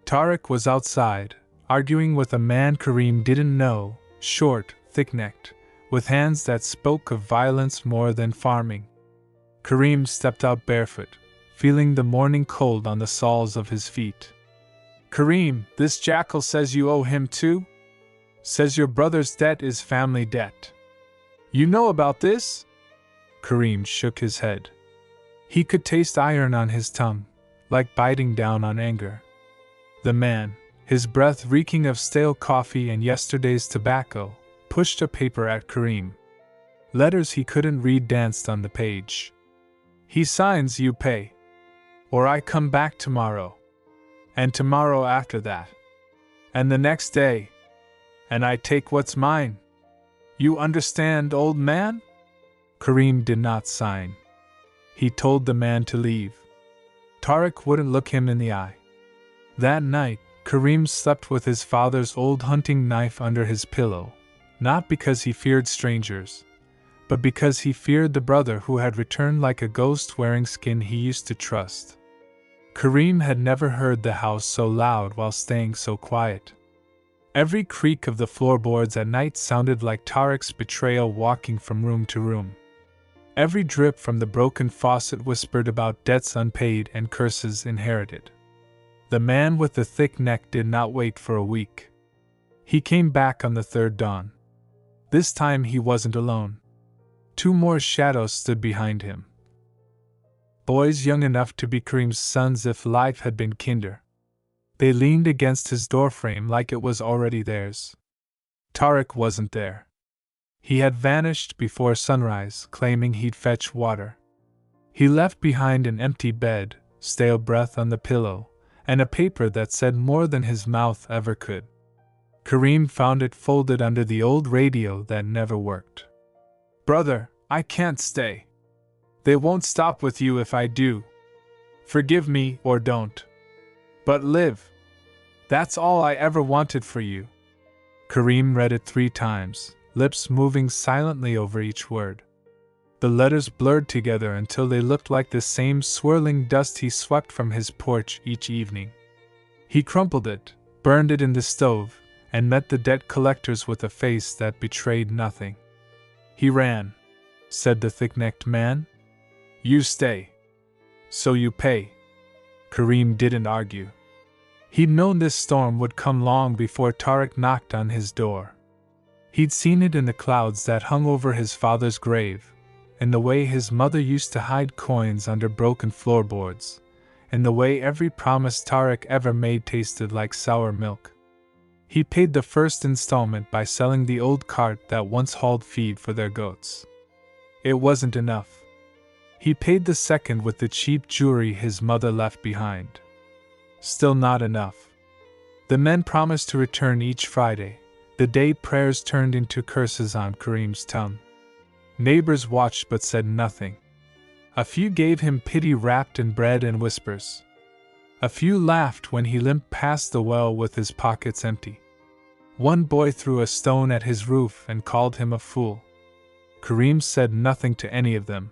Tariq was outside, arguing with a man Kareem didn't know, short, thick-necked, with hands that spoke of violence more than farming. Kareem stepped out barefoot, feeling the morning cold on the soles of his feet. "Kareem, this jackal says you owe him too? Says your brother's debt is family debt. You know about this?" Kareem shook his head. He could taste iron on his tongue, like biting down on anger. The man, his breath reeking of stale coffee and yesterday's tobacco, pushed a paper at Kareem. Letters he couldn't read danced on the page. "He signs, you pay. Or I come back tomorrow. And tomorrow after that. And the next day. And I take what's mine. You understand, old man?" Kareem did not sign. He told the man to leave. Tariq wouldn't look him in the eye. That night, Kareem slept with his father's old hunting knife under his pillow, not because he feared strangers, but because he feared the brother who had returned like a ghost wearing skin he used to trust. Kareem had never heard the house so loud while staying so quiet. Every creak of the floorboards at night sounded like Tariq's betrayal walking from room to room. Every drip from the broken faucet whispered about debts unpaid and curses inherited. The man with the thick neck did not wait for a week. He came back on the third dawn. This time he wasn't alone. 2 more shadows stood behind him. Boys young enough to be Kareem's sons if life had been kinder. They leaned against his doorframe like it was already theirs. Tariq wasn't there. He had vanished before sunrise, claiming he'd fetch water. He left behind an empty bed, stale breath on the pillow, and a paper that said more than his mouth ever could. Kareem found it folded under the old radio that never worked. "Brother, I can't stay. They won't stop with you if I do. Forgive me or don't. But live. That's all I ever wanted for you." Kareem read it 3 times, lips moving silently over each word. The letters blurred together until they looked like the same swirling dust he swept from his porch each evening. He crumpled it, burned it in the stove, and met the debt collectors with a face that betrayed nothing. "He ran," said the thick-necked man. "You stay. So you pay." Kareem didn't argue. He'd known this storm would come long before Tariq knocked on his door. He'd seen it in the clouds that hung over his father's grave, in the way his mother used to hide coins under broken floorboards, in the way every promise Tariq ever made tasted like sour milk. He paid the first installment by selling the old cart that once hauled feed for their goats. It wasn't enough. He paid the second with the cheap jewelry his mother left behind. Still not enough. The men promised to return each Friday, the day prayers turned into curses on Kareem's tongue. Neighbors watched but said nothing. A few gave him pity wrapped in bread and whispers. A few laughed when he limped past the well with his pockets empty. One boy threw a stone at his roof and called him a fool. Kareem said nothing to any of them.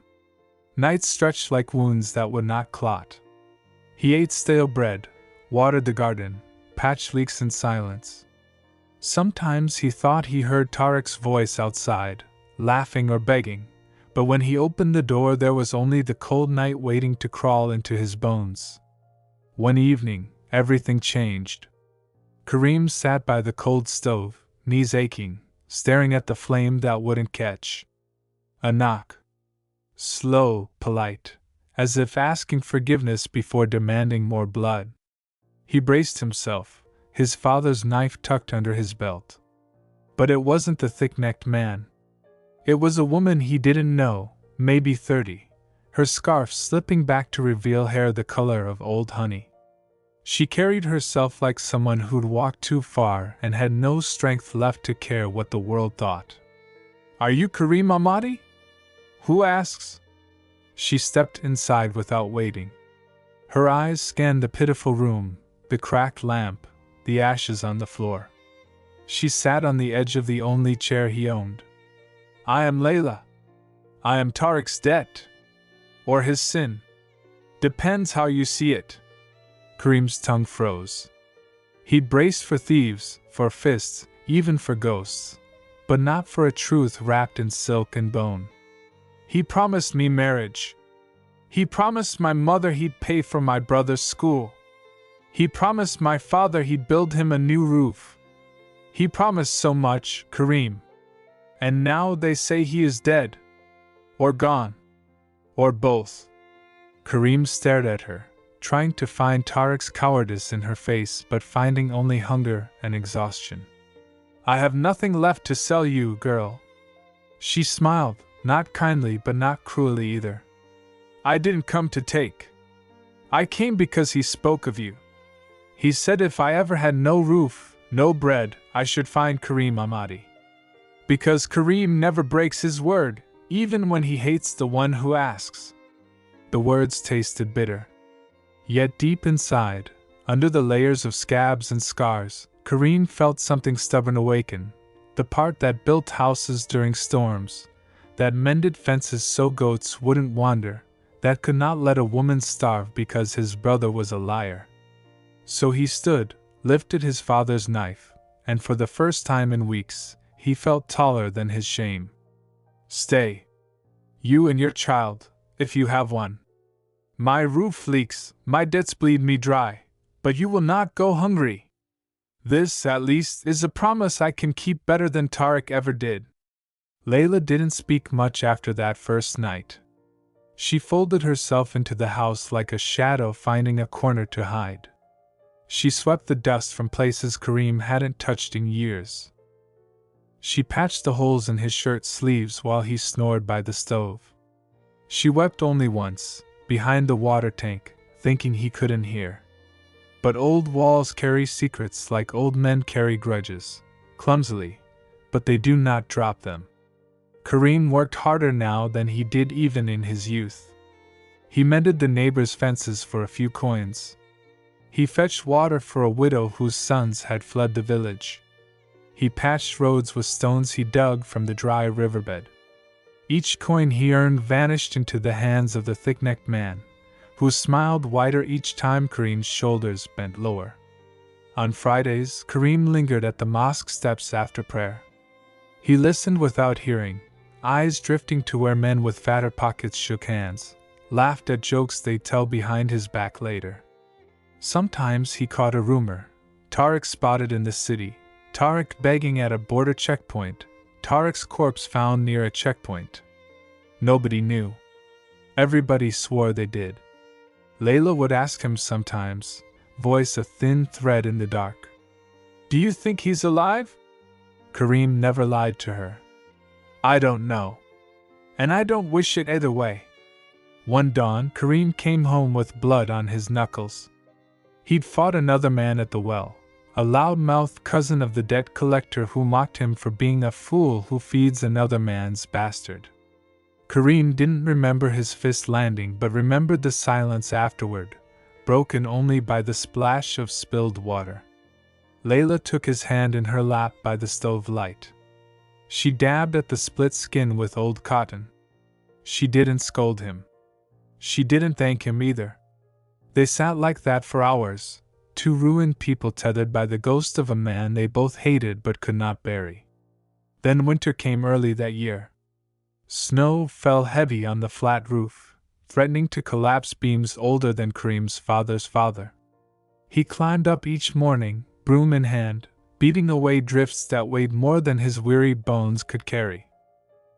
Nights stretched like wounds that would not clot. He ate stale bread, watered the garden, patched leaks in silence. Sometimes he thought he heard Tariq's voice outside, laughing or begging, but when he opened the door there was only the cold night waiting to crawl into his bones. One evening, everything changed. Kareem sat by the cold stove, knees aching, staring at the flame that wouldn't catch. A knock. Slow, polite, as if asking forgiveness before demanding more blood. He braced himself, his father's knife tucked under his belt. But it wasn't the thick-necked man. It was a woman he didn't know, maybe 30, her scarf slipping back to reveal hair the color of old honey. She carried herself like someone who'd walked too far and had no strength left to care what the world thought. "Are you Karim Ahmadi? Who asks?" She stepped inside without waiting. Her eyes scanned the pitiful room, the cracked lamp, the ashes on the floor. She sat on the edge of the only chair he owned. "I am Layla. I am Tariq's debt. Or his sin. Depends how you see it." Karim's tongue froze. He'd braced for thieves, for fists, even for ghosts, but not for a truth wrapped in silk and bone. "He promised me marriage. He promised my mother he'd pay for my brother's school. He promised my father he'd build him a new roof. He promised so much, Karim. And now they say he is dead. Or gone. Or both." Karim stared at her, trying to find Tariq's cowardice in her face but finding only hunger and exhaustion. "I have nothing left to sell you, girl." She smiled, not kindly but not cruelly either. "I didn't come to take. I came because he spoke of you. He said if I ever had no roof, no bread, I should find Karim Ahmadi. Because Karim never breaks his word, even when he hates the one who asks." The words tasted bitter. Yet deep inside, under the layers of scabs and scars, Karim felt something stubborn awaken, the part that built houses during storms, that mended fences so goats wouldn't wander, that could not let a woman starve because his brother was a liar. So he stood, lifted his father's knife, and for the first time in weeks, he felt taller than his shame. "Stay. You and your child, if you have one. My roof leaks, my debts bleed me dry, but you will not go hungry. This, at least, is a promise I can keep better than Tariq ever did." Layla didn't speak much after that first night. She folded herself into the house like a shadow finding a corner to hide. She swept the dust from places Karim hadn't touched in years. She patched the holes in his shirt sleeves while he snored by the stove. She wept only once, behind the water tank, thinking he couldn't hear. But old walls carry secrets like old men carry grudges, clumsily, but they do not drop them. Karim worked harder now than he did even in his youth. He mended the neighbors' fences for a few coins. He fetched water for a widow whose sons had fled the village. He patched roads with stones he dug from the dry riverbed. Each coin he earned vanished into the hands of the thick-necked man, who smiled wider each time Karim's shoulders bent lower. On Fridays, Karim lingered at the mosque steps after prayer. He listened without hearing, eyes drifting to where men with fatter pockets shook hands, laughed at jokes they'd tell behind his back later. Sometimes he caught a rumor: Tariq spotted in the city, Tariq begging at a border checkpoint, Tariq's corpse found near a checkpoint. Nobody knew. Everybody swore they did. Layla would ask him sometimes, voice a thin thread in the dark. "Do you think he's alive?" Karim never lied to her. "I don't know. And I don't wish it either way." One dawn, Karim came home with blood on his knuckles. He'd fought another man at the well, a loud-mouthed cousin of the debt collector who mocked him for being a fool who feeds another man's bastard. Karim didn't remember his fist landing but remembered the silence afterward, broken only by the splash of spilled water. Layla took his hand in her lap by the stove light. She dabbed at the split skin with old cotton. She didn't scold him. She didn't thank him either. They sat like that for hours, two ruined people tethered by the ghost of a man they both hated but could not bury. Then winter came early that year. Snow fell heavy on the flat roof, threatening to collapse beams older than Karim's father's father. He climbed up each morning, broom in hand, beating away drifts that weighed more than his weary bones could carry.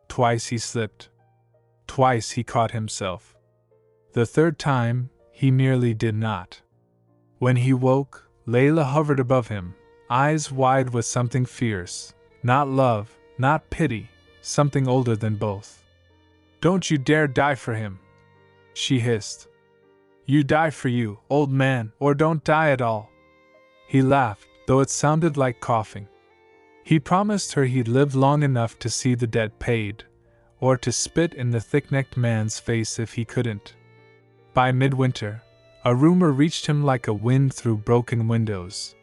Twice he slipped. Twice he caught himself. The third time, he merely did not. When he woke, Layla hovered above him, eyes wide with something fierce, not love, not pity, something older than both. "Don't you dare die for him," she hissed. "You die for you, old man, or don't die at all." He laughed, though it sounded like coughing. He promised her he'd live long enough to see the debt paid, or to spit in the thick-necked man's face if he couldn't. By midwinter, a rumor reached him like a wind through broken windows.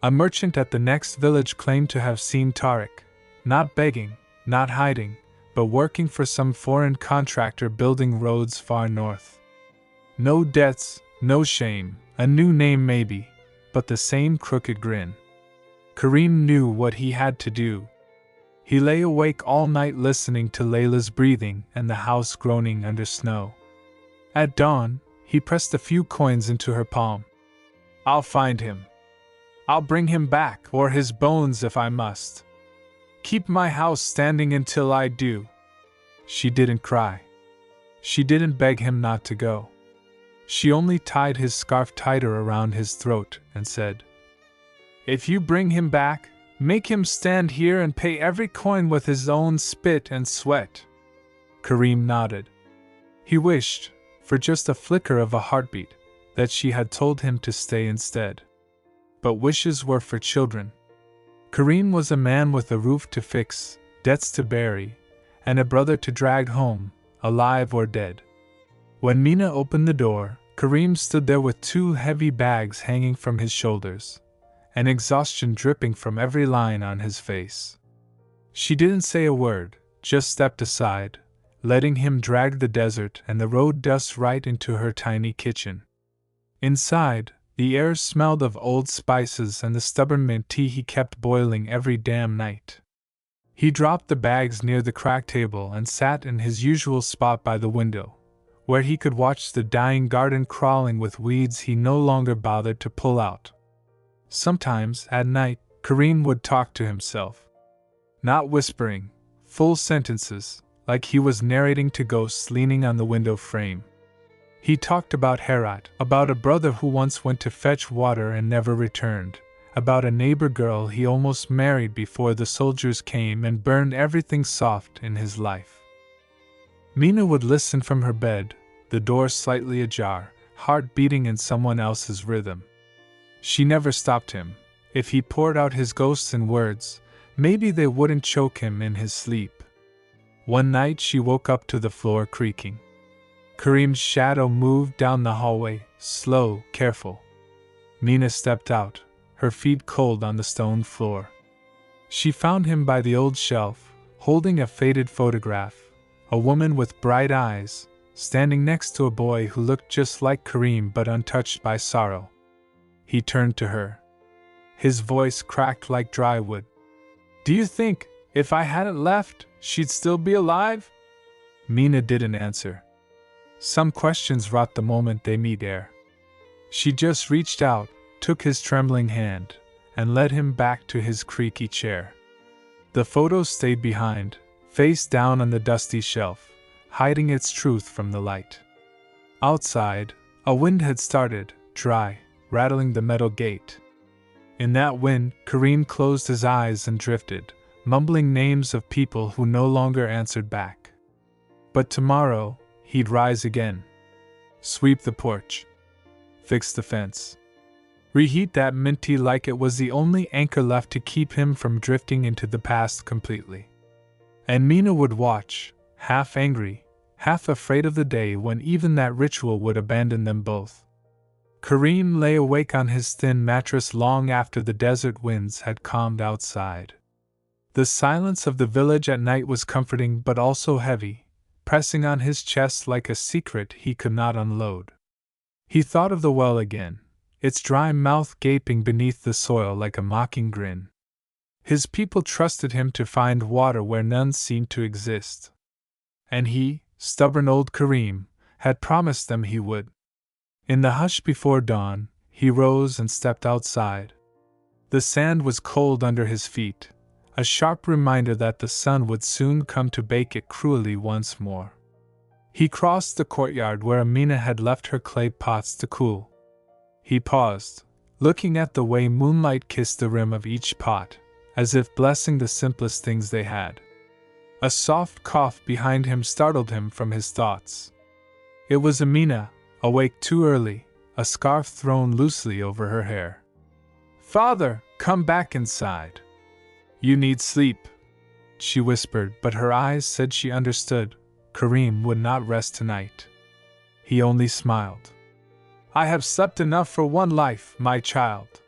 A merchant at the next village claimed to have seen Tariq, not begging, not hiding, but working for some foreign contractor building roads far north. No debts, no shame, a new name maybe, but the same crooked grin. Kareem knew what he had to do. He lay awake all night listening to Layla's breathing and the house groaning under snow. At dawn, he pressed a few coins into her palm. "I'll find him. I'll bring him back, or his bones if I must. Keep my house standing until I do." She didn't cry. She didn't beg him not to go. She only tied his scarf tighter around his throat and said, "If you bring him back, make him stand here and pay every coin with his own spit and sweat." Kareem nodded. He wished, for just a flicker of a heartbeat, that she had told him to stay instead. But wishes were for children. Kareem was a man with a roof to fix, debts to bury, and a brother to drag home, alive or dead. When Mina opened the door, Kareem stood there with 2 heavy bags hanging from his shoulders, and exhaustion dripping from every line on his face. She didn't say a word, just stepped aside, letting him drag the desert and the road dust right into her tiny kitchen. Inside, the air smelled of old spices and the stubborn mint tea he kept boiling every damn night. He dropped the bags near the crack table and sat in his usual spot by the window, where he could watch the dying garden crawling with weeds he no longer bothered to pull out. Sometimes, at night, Kareem would talk to himself. Not whispering, full sentences, like he was narrating to ghosts leaning on the window frame. He talked about Herat, about a brother who once went to fetch water and never returned, about a neighbor girl he almost married before the soldiers came and burned everything soft in his life. Mina would listen from her bed, the door slightly ajar, heart beating in someone else's rhythm. She never stopped him. If he poured out his ghosts in words, maybe they wouldn't choke him in his sleep. One night she woke up to the floor creaking. Kareem's shadow moved down the hallway, slow, careful. Mina stepped out, her feet cold on the stone floor. She found him by the old shelf, holding a faded photograph, a woman with bright eyes, standing next to a boy who looked just like Kareem but untouched by sorrow. He turned to her. His voice cracked like dry wood. "Do you think, if I hadn't left, she'd still be alive?" Mina didn't answer. Some questions rot the moment they meet air. She just reached out, took his trembling hand, and led him back to his creaky chair. The photo stayed behind, face down on the dusty shelf, hiding its truth from the light. Outside, a wind had started, dry, rattling the metal gate. In that wind, Kareem closed his eyes and drifted, mumbling names of people who no longer answered back. But tomorrow, he'd rise again. Sweep the porch. Fix the fence. Reheat that mint tea like it was the only anchor left to keep him from drifting into the past completely. And Mina would watch, half angry, half afraid of the day when even that ritual would abandon them both. Kareem lay awake on his thin mattress long after the desert winds had calmed outside. The silence of the village at night was comforting but also heavy, pressing on his chest like a secret he could not unload. He thought of the well again, its dry mouth gaping beneath the soil like a mocking grin. His people trusted him to find water where none seemed to exist. And he, stubborn old Kareem, had promised them he would. In the hush before dawn, he rose and stepped outside. The sand was cold under his feet, a sharp reminder that the sun would soon come to bake it cruelly once more. He crossed the courtyard where Amina had left her clay pots to cool. He paused, looking at the way moonlight kissed the rim of each pot, as if blessing the simplest things they had. A soft cough behind him startled him from his thoughts. It was Amina, awake too early, a scarf thrown loosely over her hair. "Father, come back inside. You need sleep," she whispered, but her eyes said she understood. Kareem would not rest tonight. He only smiled. "I have slept enough for one life, my child."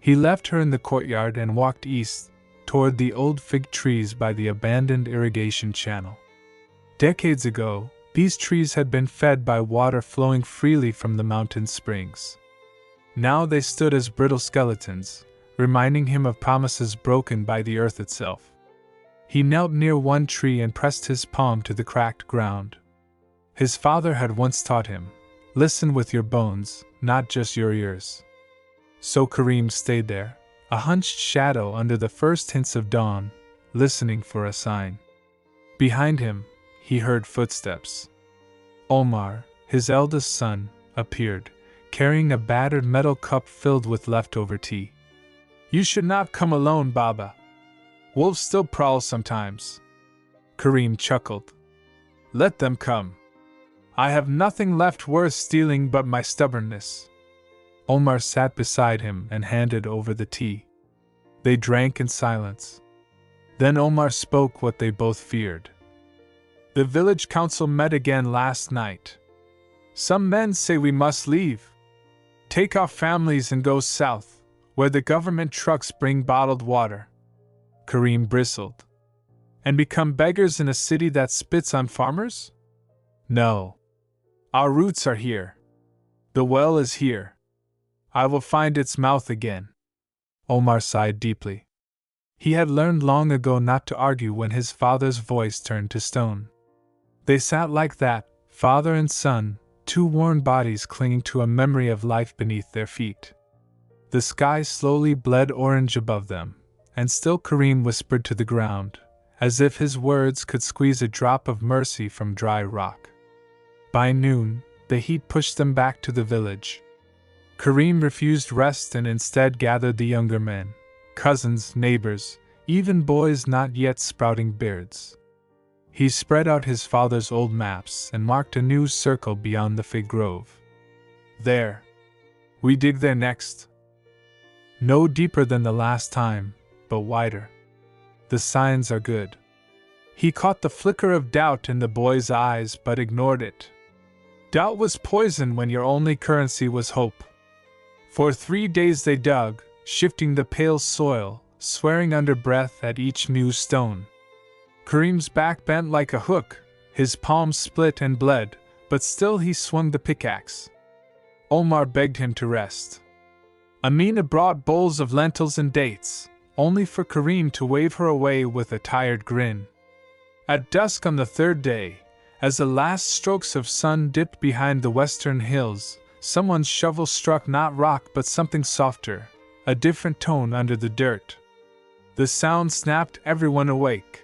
He left her in the courtyard and walked east, toward the old fig trees by the abandoned irrigation channel. Decades ago, these trees had been fed by water flowing freely from the mountain springs. Now they stood as brittle skeletons, reminding him of promises broken by the earth itself. He knelt near one tree and pressed his palm to the cracked ground. His father had once taught him, "Listen with your bones, not just your ears." So Kareem stayed there, a hunched shadow under the first hints of dawn, listening for a sign. Behind him, he heard footsteps. Omar, his eldest son, appeared, carrying a battered metal cup filled with leftover tea. "You should not come alone, Baba. Wolves still prowl sometimes." Kareem chuckled. "Let them come. I have nothing left worth stealing but my stubbornness." Omar sat beside him and handed over the tea. They drank in silence. Then Omar spoke what they both feared. "The village council met again last night. Some men say we must leave. Take our families and go south, where the government trucks bring bottled water." Kareem bristled. "And become beggars in a city that spits on farmers? No. Our roots are here. The well is here. I will find its mouth again." Omar sighed deeply. He had learned long ago not to argue when his father's voice turned to stone. They sat like that, father and son, two worn bodies clinging to a memory of life beneath their feet. The sky slowly bled orange above them, and still Kareem whispered to the ground, as if his words could squeeze a drop of mercy from dry rock. By noon, the heat pushed them back to the village. Kareem refused rest and instead gathered the younger men, cousins, neighbors, even boys not yet sprouting beards. He spread out his father's old maps and marked a new circle beyond the fig grove. "There. We dig there next. No deeper than the last time, but wider. The signs are good." He caught the flicker of doubt in the boy's eyes but ignored it. Doubt was poison when your only currency was hope. For 3 days they dug, shifting the pale soil, swearing under breath at each new stone. Kareem's back bent like a hook, his palms split and bled, but still he swung the pickaxe. Omar begged him to rest. Amina brought bowls of lentils and dates, only for Kareem to wave her away with a tired grin. At dusk on the third day, as the last strokes of sun dipped behind the western hills, someone's shovel struck not rock but something softer, a different tone under the dirt. The sound snapped everyone awake.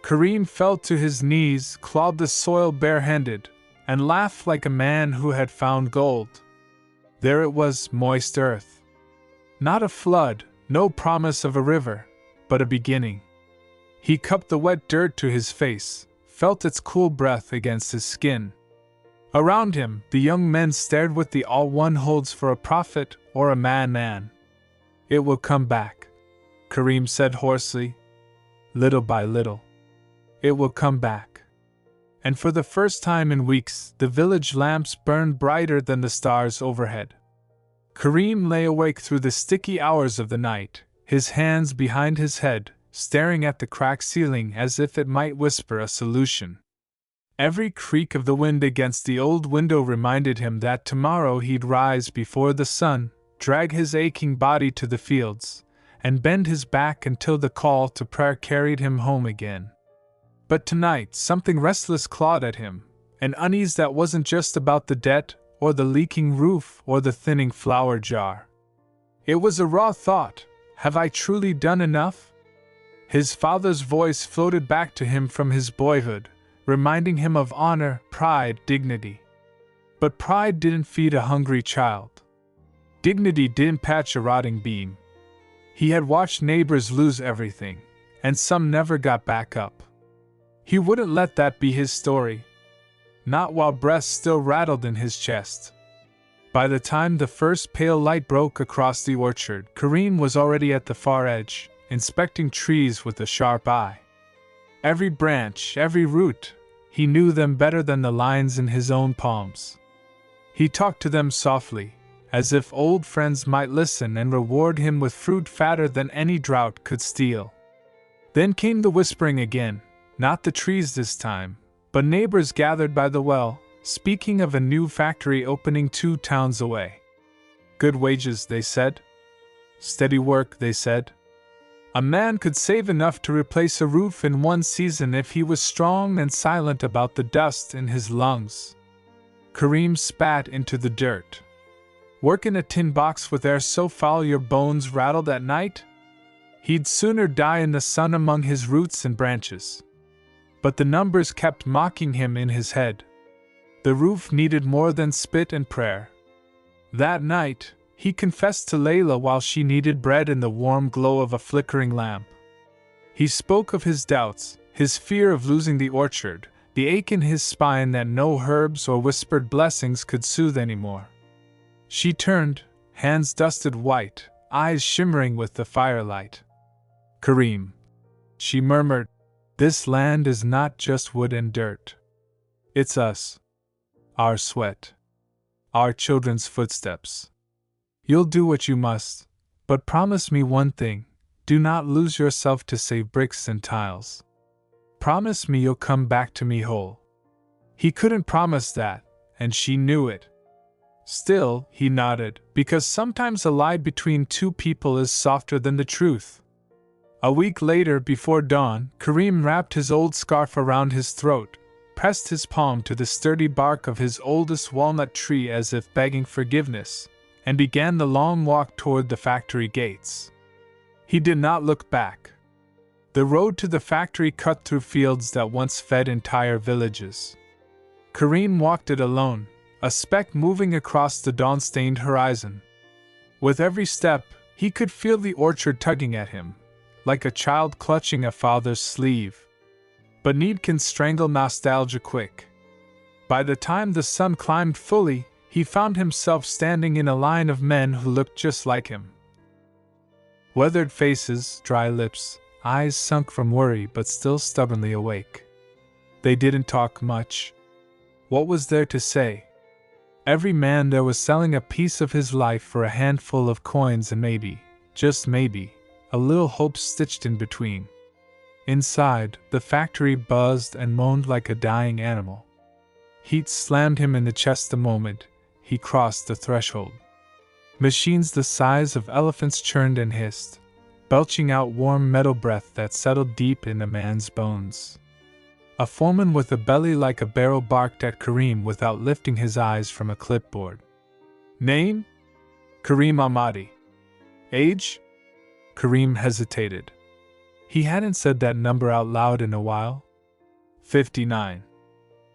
Kareem fell to his knees, clawed the soil barehanded, and laughed like a man who had found gold. There it was, moist earth. Not a flood, no promise of a river, but a beginning. He cupped the wet dirt to his face, felt its cool breath against his skin. Around him, the young men stared with the all one holds for a prophet or a man. "It will come back," Kareem said hoarsely. "Little by little. It will come back." And for the first time in weeks, the village lamps burned brighter than the stars overhead. Kareem lay awake through the sticky hours of the night, his hands behind his head, staring at the cracked ceiling as if it might whisper a solution. Every creak of the wind against the old window reminded him that tomorrow he'd rise before the sun, drag his aching body to the fields, and bend his back until the call to prayer carried him home again. But tonight something restless clawed at him, an unease that wasn't just about the debt, or the leaking roof, or the thinning flour jar. It was a raw thought: have I truly done enough? His father's voice floated back to him from his boyhood, reminding him of honor, pride, dignity. But pride didn't feed a hungry child. Dignity didn't patch a rotting beam. He had watched neighbors lose everything, and some never got back up. He wouldn't let that be his story. Not while breath still rattled in his chest. By the time the first pale light broke across the orchard, Kareem was already at the far edge, inspecting trees with a sharp eye. Every branch, every root, he knew them better than the lines in his own palms. He talked to them softly, as if old friends might listen and reward him with fruit fatter than any drought could steal. Then came the whispering again, not the trees this time, but neighbors gathered by the well, speaking of a new factory opening 2 towns away. Good wages, they said. Steady work, they said. A man could save enough to replace a roof in 1 season if he was strong and silent about the dust in his lungs. Kareem spat into the dirt. Work in a tin box with air so foul your bones rattled at night? He'd sooner die in the sun among his roots and branches. But the numbers kept mocking him in his head. The roof needed more than spit and prayer. That night, he confessed to Layla while she kneaded bread in the warm glow of a flickering lamp. He spoke of his doubts, his fear of losing the orchard, the ache in his spine that no herbs or whispered blessings could soothe anymore. She turned, hands dusted white, eyes shimmering with the firelight. Kareem, she murmured, this land is not just wood and dirt. It's us. Our sweat. Our children's footsteps. You'll do what you must, but promise me one thing, do not lose yourself to save bricks and tiles. Promise me you'll come back to me whole. He couldn't promise that, and she knew it. Still, he nodded, because sometimes a lie between 2 people is softer than the truth. A week later, before dawn, Kareem wrapped his old scarf around his throat, pressed his palm to the sturdy bark of his oldest walnut tree as if begging forgiveness, and began the long walk toward the factory gates. He did not look back. The road to the factory cut through fields that once fed entire villages. Kareem walked it alone, a speck moving across the dawn-stained horizon. With every step, he could feel the orchard tugging at him, like a child clutching a father's sleeve. But need can strangle nostalgia quick. By the time the sun climbed fully, he found himself standing in a line of men who looked just like him. Weathered faces, dry lips, eyes sunk from worry but still stubbornly awake. They didn't talk much. What was there to say? Every man there was selling a piece of his life for a handful of coins and maybe, just maybe, a little hope stitched in between. Inside, the factory buzzed and moaned like a dying animal. Heat slammed him in the chest the moment he crossed the threshold. Machines the size of elephants churned and hissed, belching out warm metal breath that settled deep in a man's bones. A foreman with a belly like a barrel barked at Kareem without lifting his eyes from a clipboard. Name? Kareem Ahmadi. Age? Kareem hesitated. He hadn't said that number out loud in a while. 59.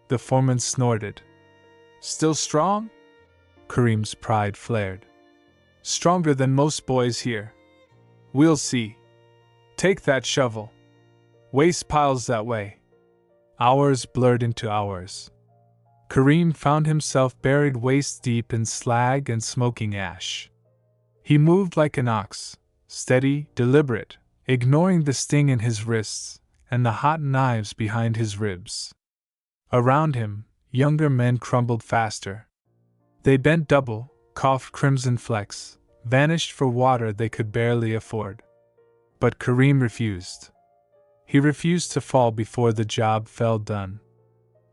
The foreman snorted. Still strong? Kareem's pride flared. Stronger than most boys here. We'll see. Take that shovel. Waste piles that way. Hours blurred into hours. Kareem found himself buried waist deep in slag and smoking ash. He moved like an ox, steady, deliberate, ignoring the sting in his wrists and the hot knives behind his ribs. Around him, younger men crumbled faster. They bent double, coughed crimson flecks, vanished for water they could barely afford. But Kareem refused. He refused to fall before the job fell done.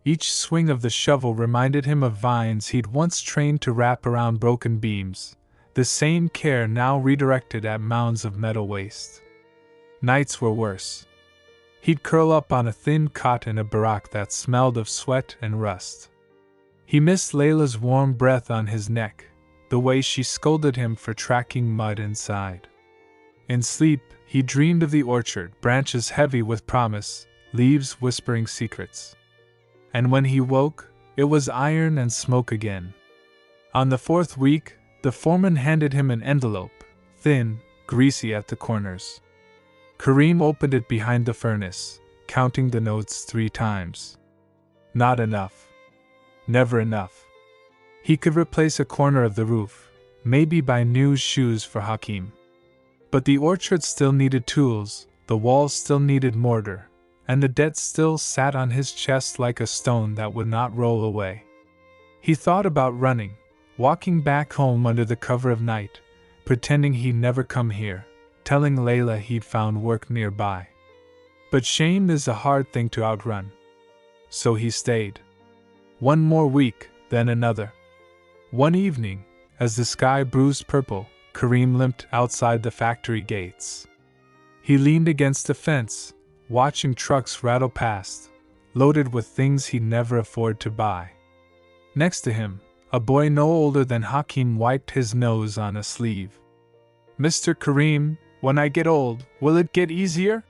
Each swing of the shovel reminded him of vines he'd once trained to wrap around broken beams, the same care now redirected at mounds of metal waste. Nights were worse. He'd curl up on a thin cot in a barack that smelled of sweat and rust. He missed Layla's warm breath on his neck, the way she scolded him for tracking mud inside. In sleep, he dreamed of the orchard, branches heavy with promise, leaves whispering secrets. And when he woke, it was iron and smoke again. On the 4th week, the foreman handed him an envelope, thin, greasy at the corners. Kareem opened it behind the furnace, counting the notes 3 times. Not enough. Never enough. He could replace a corner of the roof, maybe buy new shoes for Hakim. But the orchard still needed tools, the walls still needed mortar, and the debt still sat on his chest like a stone that would not roll away. He thought about running, walking back home under the cover of night, pretending he'd never come here, telling Layla he'd found work nearby. But shame is a hard thing to outrun. So he stayed. One more week, then another. One evening, as the sky bruised purple, Kareem limped outside the factory gates. He leaned against the fence, watching trucks rattle past, loaded with things he'd never afford to buy. Next to him, a boy no older than Hakim wiped his nose on a sleeve. "Mr. Kareem, when I get old, will it get easier?"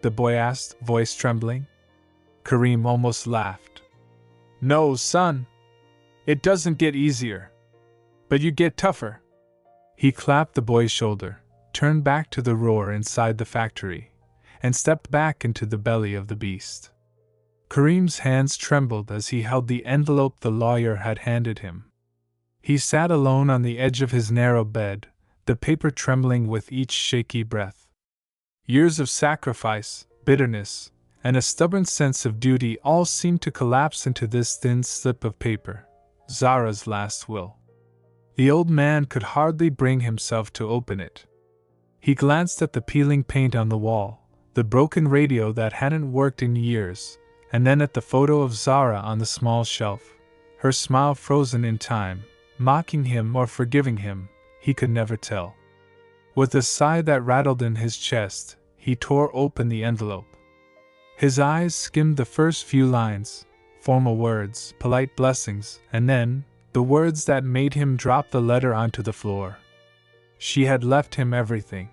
the boy asked, voice trembling. Kareem almost laughed. "No, son. It doesn't get easier. But you get tougher." He clapped the boy's shoulder, turned back to the roar inside the factory, and stepped back into the belly of the beast. Kareem's hands trembled as he held the envelope the lawyer had handed him. He sat alone on the edge of his narrow bed, the paper trembling with each shaky breath. Years of sacrifice, bitterness, and a stubborn sense of duty all seemed to collapse into this thin slip of paper, Zara's last will. The old man could hardly bring himself to open it. He glanced at the peeling paint on the wall, the broken radio that hadn't worked in years, and then at the photo of Zara on the small shelf, her smile frozen in time, mocking him or forgiving him, he could never tell. With a sigh that rattled in his chest, he tore open the envelope. His eyes skimmed the first few lines, formal words, polite blessings, and then, the words that made him drop the letter onto the floor. She had left him everything.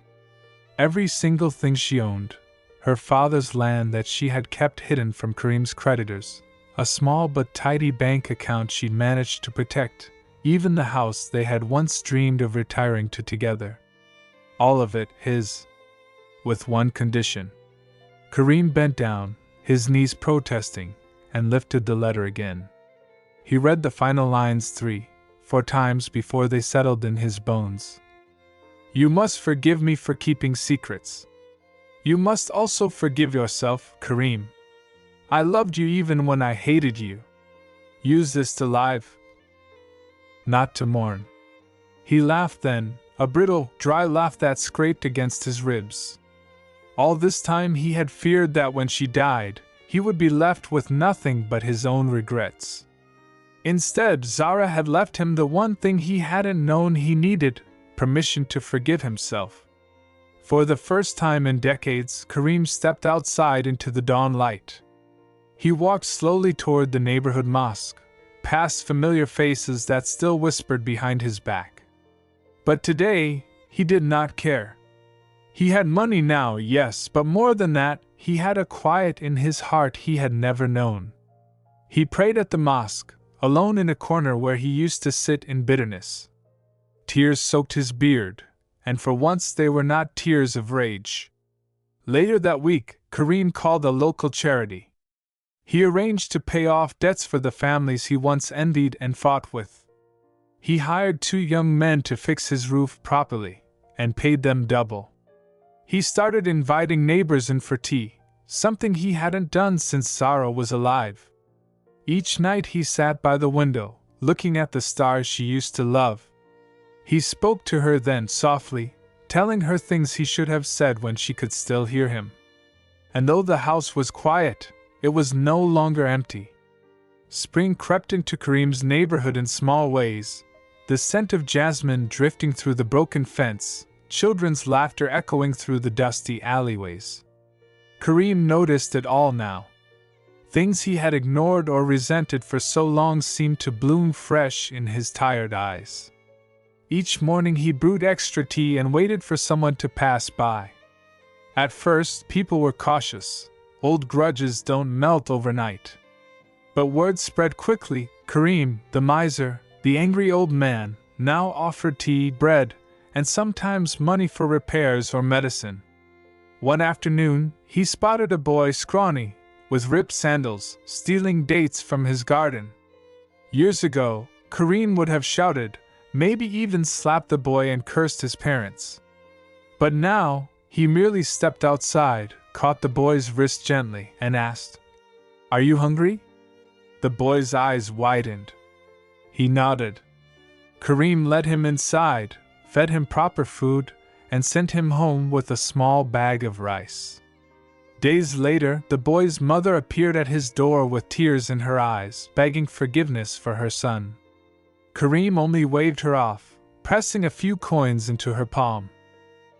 Every single thing she owned. Her father's land that she had kept hidden from Kareem's creditors, a small but tidy bank account she'd managed to protect, even the house they had once dreamed of retiring to together. All of it his. With one condition. Kareem bent down, his knees protesting, and lifted the letter again. He read the final lines 3-4 times before they settled in his bones. "You must forgive me for keeping secrets. You must also forgive yourself, Kareem. I loved you even when I hated you. Use this to live, not to mourn." He laughed then, a brittle, dry laugh that scraped against his ribs. All this time he had feared that when she died, he would be left with nothing but his own regrets. Instead, Zara had left him the one thing he hadn't known he needed: permission to forgive himself. For the first time in decades, Kareem stepped outside into the dawn light. He walked slowly toward the neighborhood mosque, past familiar faces that still whispered behind his back. But today, he did not care. He had money now, yes, but more than that, he had a quiet in his heart he had never known. He prayed at the mosque, alone in a corner where he used to sit in bitterness. Tears soaked his beard, and for once they were not tears of rage. Later that week, Kareem called a local charity. He arranged to pay off debts for the families he once envied and fought with. He hired 2 young men to fix his roof properly, and paid them double. He started inviting neighbors in for tea, something he hadn't done since Zara was alive. Each night he sat by the window, looking at the stars she used to love. He spoke to her then softly, telling her things he should have said when she could still hear him. And though the house was quiet, it was no longer empty. Spring crept into Kareem's neighborhood in small ways, the scent of jasmine drifting through the broken fence, children's laughter echoing through the dusty alleyways. Kareem noticed it all now. Things he had ignored or resented for so long seemed to bloom fresh in his tired eyes. Each morning he brewed extra tea and waited for someone to pass by. At first, people were cautious. Old grudges don't melt overnight. But word spread quickly. Kareem, the miser, the angry old man, now offered tea, bread, and sometimes money for repairs or medicine. One afternoon, he spotted a boy scrawny, with ripped sandals, stealing dates from his garden. Years ago, Kareem would have shouted, maybe even slapped the boy and cursed his parents. But now, he merely stepped outside, caught the boy's wrist gently, and asked, "Are you hungry?" The boy's eyes widened. He nodded. Kareem led him inside, fed him proper food, and sent him home with a small bag of rice. Days later, the boy's mother appeared at his door with tears in her eyes, begging forgiveness for her son. Kareem only waved her off, pressing a few coins into her palm.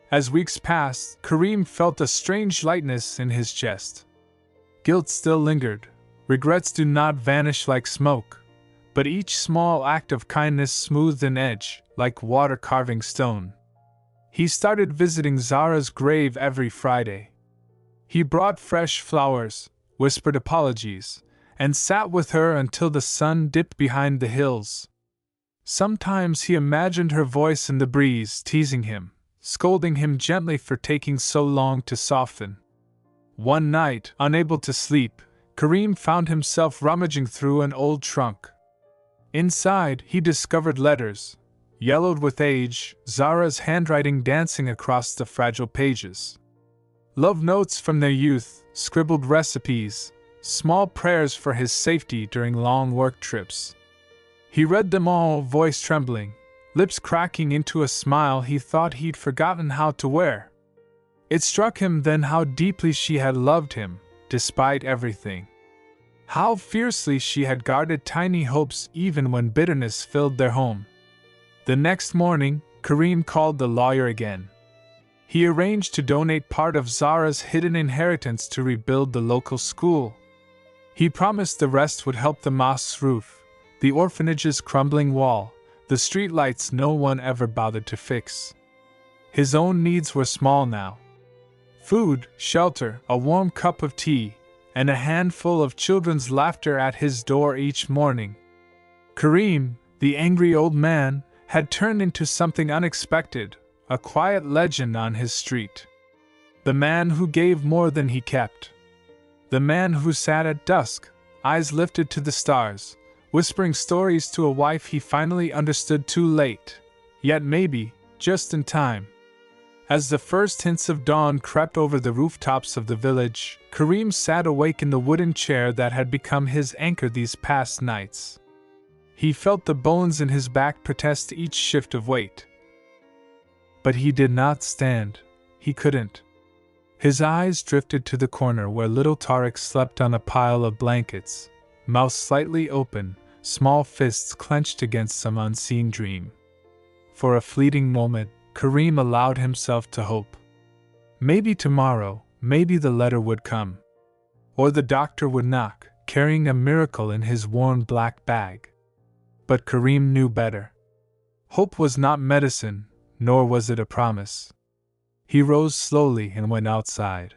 As weeks passed, Kareem felt a strange lightness in his chest. Guilt still lingered. Regrets do not vanish like smoke, but each small act of kindness smoothed an edge, like water carving stone. He started visiting Zara's grave every Friday. He brought fresh flowers, whispered apologies, and sat with her until the sun dipped behind the hills. Sometimes he imagined her voice in the breeze, teasing him, scolding him gently for taking so long to soften. One night, unable to sleep, Kareem found himself rummaging through an old trunk. Inside, he discovered letters, yellowed with age, Zara's handwriting dancing across the fragile pages. Love notes from their youth, scribbled recipes, small prayers for his safety during long work trips. He read them all, voice trembling, lips cracking into a smile he thought he'd forgotten how to wear. It struck him then how deeply she had loved him, despite everything. How fiercely she had guarded tiny hopes even when bitterness filled their home. The next morning, Kareem called the lawyer again. He arranged to donate part of Zara's hidden inheritance to rebuild the local school. He promised the rest would help the mosque's roof, the orphanage's crumbling wall, the streetlights no one ever bothered to fix. His own needs were small now. Food, shelter, a warm cup of tea, and a handful of children's laughter at his door each morning. Kareem, the angry old man, had turned into something unexpected, a quiet legend on his street. The man who gave more than he kept. The man who sat at dusk, eyes lifted to the stars, whispering stories to a wife he finally understood too late, yet maybe, just in time. As the first hints of dawn crept over the rooftops of the village, Kareem sat awake in the wooden chair that had become his anchor these past nights. He felt the bones in his back protest each shift of weight. But he did not stand. He couldn't. His eyes drifted to the corner where little Tariq slept on a pile of blankets, mouth slightly open, small fists clenched against some unseen dream. For a fleeting moment, Kareem allowed himself to hope. Maybe tomorrow, maybe the letter would come. Or the doctor would knock, carrying a miracle in his worn black bag. But Kareem knew better. Hope was not medicine, nor was it a promise. He rose slowly and went outside.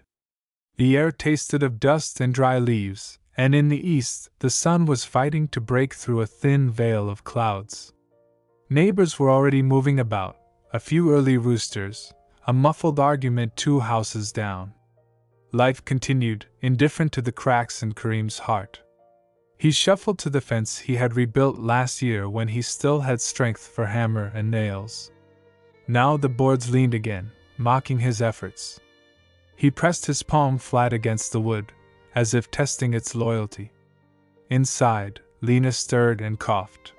The air tasted of dust and dry leaves, and in the east the sun was fighting to break through a thin veil of clouds. Neighbors were already moving about, a few early roosters, a muffled argument 2 houses down. Life continued, indifferent to the cracks in Kareem's heart. He shuffled to the fence he had rebuilt last year when he still had strength for hammer and nails. Now the boards leaned again, mocking his efforts. He pressed his palm flat against the wood, as if testing its loyalty. Inside, Lena stirred and coughed.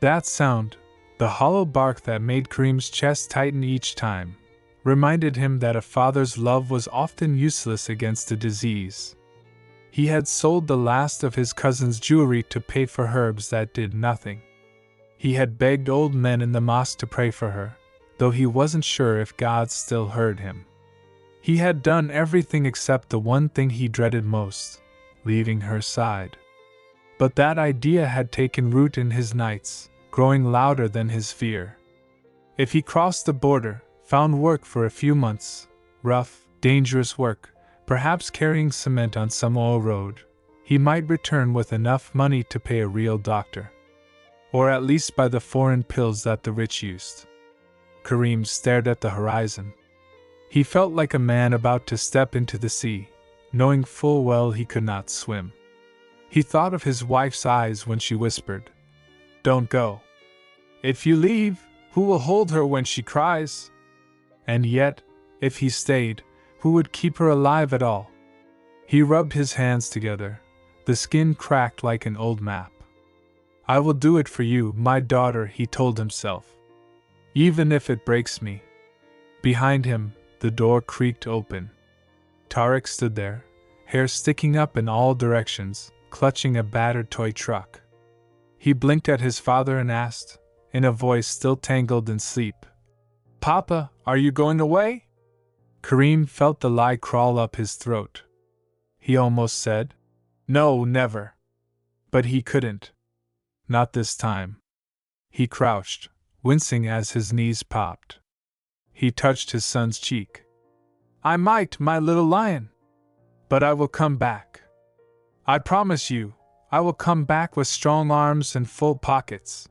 That sound, the hollow bark that made Kareem's chest tighten each time, reminded him that a father's love was often useless against a disease. He had sold the last of his cousin's jewelry to pay for herbs that did nothing. He had begged old men in the mosque to pray for her, though he wasn't sure if God still heard him. He had done everything except the one thing he dreaded most, leaving her side. But that idea had taken root in his nights, growing louder than his fear. If he crossed the border, found work for a few months, rough, dangerous work, perhaps carrying cement on some oil road, he might return with enough money to pay a real doctor. Or at least buy the foreign pills that the rich used. Kareem stared at the horizon. He felt like a man about to step into the sea, knowing full well he could not swim. He thought of his wife's eyes when she whispered, "Don't go. If you leave, who will hold her when she cries?" And yet, if he stayed, who would keep her alive at all? He rubbed his hands together, the skin cracked like an old map. "I will do it for you, my daughter," he told himself. "Even if it breaks me." Behind him, the door creaked open. Tarek stood there, hair sticking up in all directions, clutching a battered toy truck. He blinked at his father and asked, in a voice still tangled in sleep, "Papa, are you going away?" Kareem felt the lie crawl up his throat. He almost said, "No, never." But he couldn't. Not this time. He crouched, wincing as his knees popped. He touched his son's cheek. "I might, my little lion. But I will come back. I promise you, I will come back with strong arms and full pockets.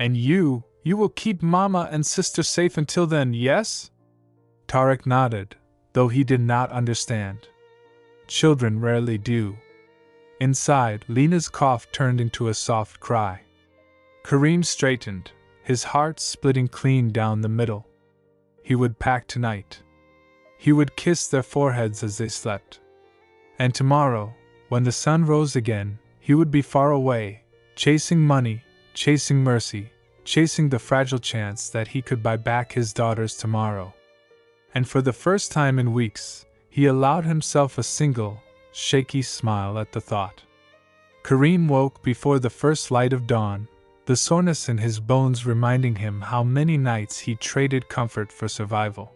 And you will keep Mama and Sister safe until then, yes?" Tarek nodded, though he did not understand. Children rarely do. Inside, Lena's cough turned into a soft cry. Kareem straightened, his heart splitting clean down the middle. He would pack tonight. He would kiss their foreheads as they slept. And tomorrow, when the sun rose again, he would be far away, chasing money, chasing mercy, chasing the fragile chance that he could buy back his daughters tomorrow. And for the first time in weeks, he allowed himself a single, shaky smile at the thought. Kareem woke before the first light of dawn, the soreness in his bones reminding him how many nights he traded comfort for survival.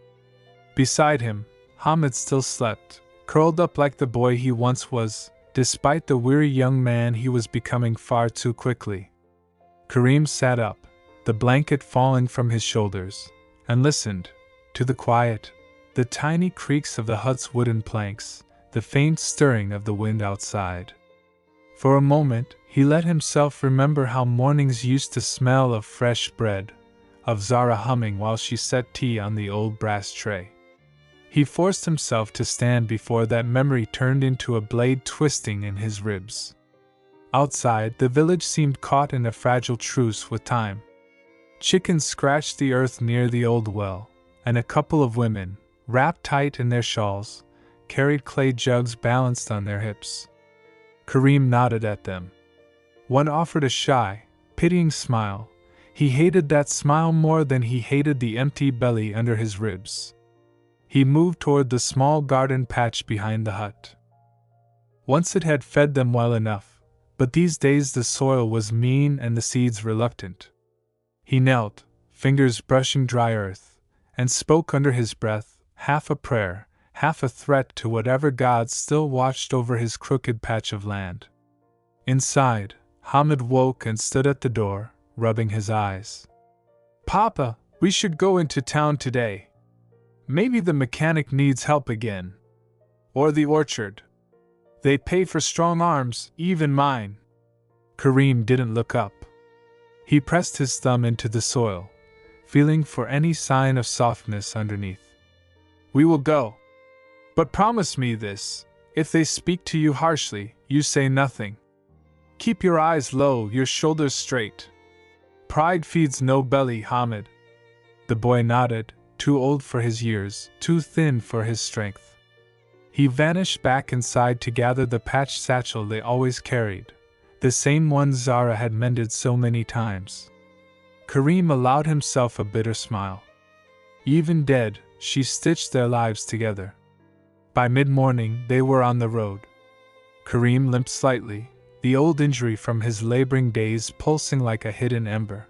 Beside him, Hamid still slept, curled up like the boy he once was, despite the weary young man he was becoming far too quickly. Kareem sat up, the blanket falling from his shoulders, and listened to the quiet, the tiny creaks of the hut's wooden planks, the faint stirring of the wind outside. For a moment, he let himself remember how mornings used to smell of fresh bread, of Zara humming while she set tea on the old brass tray. He forced himself to stand before that memory turned into a blade twisting in his ribs. Outside, the village seemed caught in a fragile truce with time. Chickens scratched the earth near the old well, and a couple of women, wrapped tight in their shawls, carried clay jugs balanced on their hips. Kareem nodded at them. One offered a shy, pitying smile. He hated that smile more than he hated the empty belly under his ribs. He moved toward the small garden patch behind the hut. Once it had fed them well enough, but these days the soil was mean and the seeds reluctant. He knelt, fingers brushing dry earth, and spoke under his breath, half a prayer, half a threat to whatever gods still watched over his crooked patch of land. Inside, Hamid woke and stood at the door, rubbing his eyes. "Papa, we should go into town today. Maybe the mechanic needs help again. Or the orchard. They pay for strong arms, even mine." Kareem didn't look up. He pressed his thumb into the soil, feeling for any sign of softness underneath. "We will go. But promise me this, if they speak to you harshly, you say nothing. Keep your eyes low, your shoulders straight. Pride feeds no belly, Hamid." The boy nodded, too old for his years, too thin for his strength. He vanished back inside to gather the patched satchel they always carried, the same one Zara had mended so many times. Kareem allowed himself a bitter smile. Even dead, she stitched their lives together. By mid-morning, they were on the road. Kareem limped slightly, the old injury from his laboring days pulsing like a hidden ember.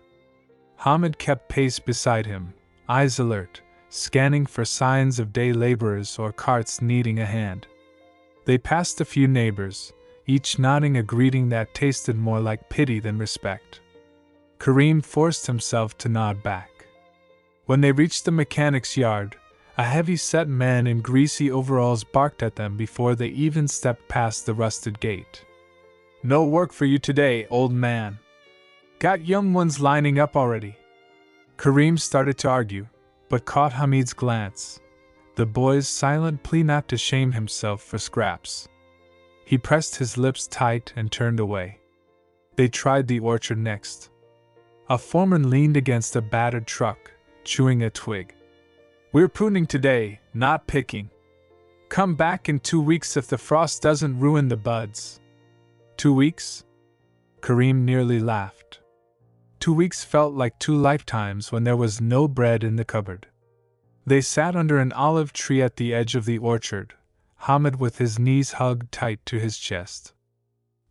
Hamid kept pace beside him, eyes alert, scanning for signs of day laborers or carts needing a hand. They passed a few neighbors, each nodding a greeting that tasted more like pity than respect. Kareem forced himself to nod back. When they reached the mechanic's yard, a heavy-set man in greasy overalls barked at them before they even stepped past the rusted gate. "No work for you today, old man. Got young ones lining up already." Kareem started to argue, but caught Hamid's glance. the boy's silent plea not to shame himself for scraps. He pressed his lips tight and turned away. They tried the orchard next. A foreman leaned against a battered truck, chewing a twig. "We're pruning today, not picking. Come back in 2 weeks if the frost doesn't ruin the buds." 2 weeks? Kareem nearly laughed. 2 weeks felt like 2 lifetimes when there was no bread in the cupboard. They sat under an olive tree at the edge of the orchard, Hamid with his knees hugged tight to his chest.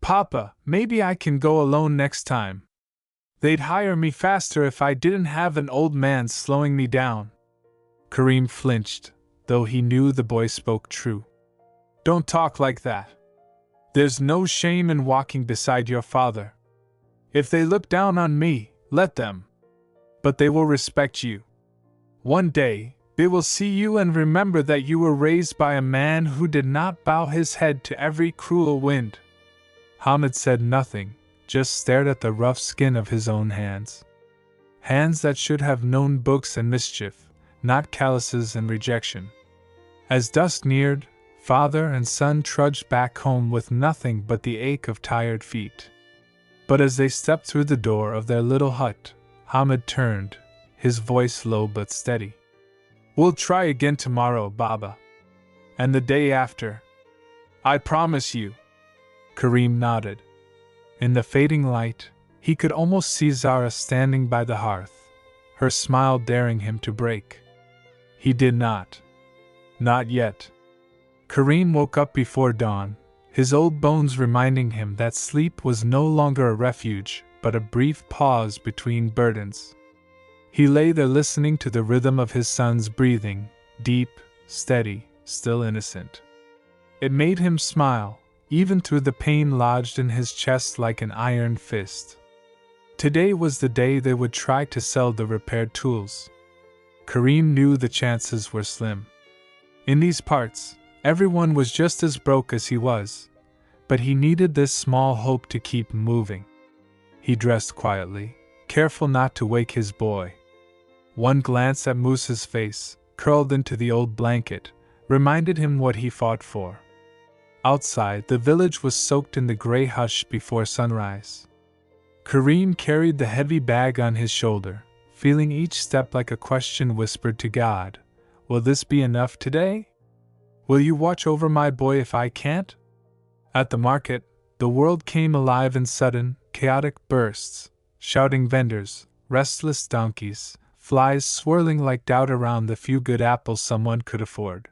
"Papa, maybe I can go alone next time. They'd hire me faster if I didn't have an old man slowing me down." Kareem flinched, though he knew the boy spoke true. "Don't talk like that. There's no shame in walking beside your father. If they look down on me, let them. But they will respect you. One day, they will see you and remember that you were raised by a man who did not bow his head to every cruel wind." Hamid said nothing, just stared at the rough skin of his own hands. Hands that should have known books and mischief, not calluses and rejection. As dusk neared, father and son trudged back home with nothing but the ache of tired feet. But as they stepped through the door of their little hut, Hamid turned, his voice low but steady. "We'll try again tomorrow, Baba. And the day after. I promise you." Kareem nodded. In the fading light, he could almost see Zara standing by the hearth, her smile daring him to break. He did not. Not yet. Kareem woke up before dawn, his old bones reminding him that sleep was no longer a refuge, but a brief pause between burdens. He lay there listening to the rhythm of his son's breathing, deep, steady, still innocent. It made him smile, even through the pain lodged in his chest like an iron fist. Today was the day they would try to sell the repaired tools. Kareem knew the chances were slim. In these parts, everyone was just as broke as he was, but he needed this small hope to keep moving. He dressed quietly, careful not to wake his boy. One glance at Moose's face, curled into the old blanket, reminded him what he fought for. Outside, the village was soaked in the gray hush before sunrise. Kareem carried the heavy bag on his shoulder, feeling each step like a question whispered to God. "Will this be enough today? Will you watch over my boy if I can't?" At the market, the world came alive in sudden, chaotic bursts, shouting vendors, restless donkeys, flies swirling like doubt around the few good apples someone could afford.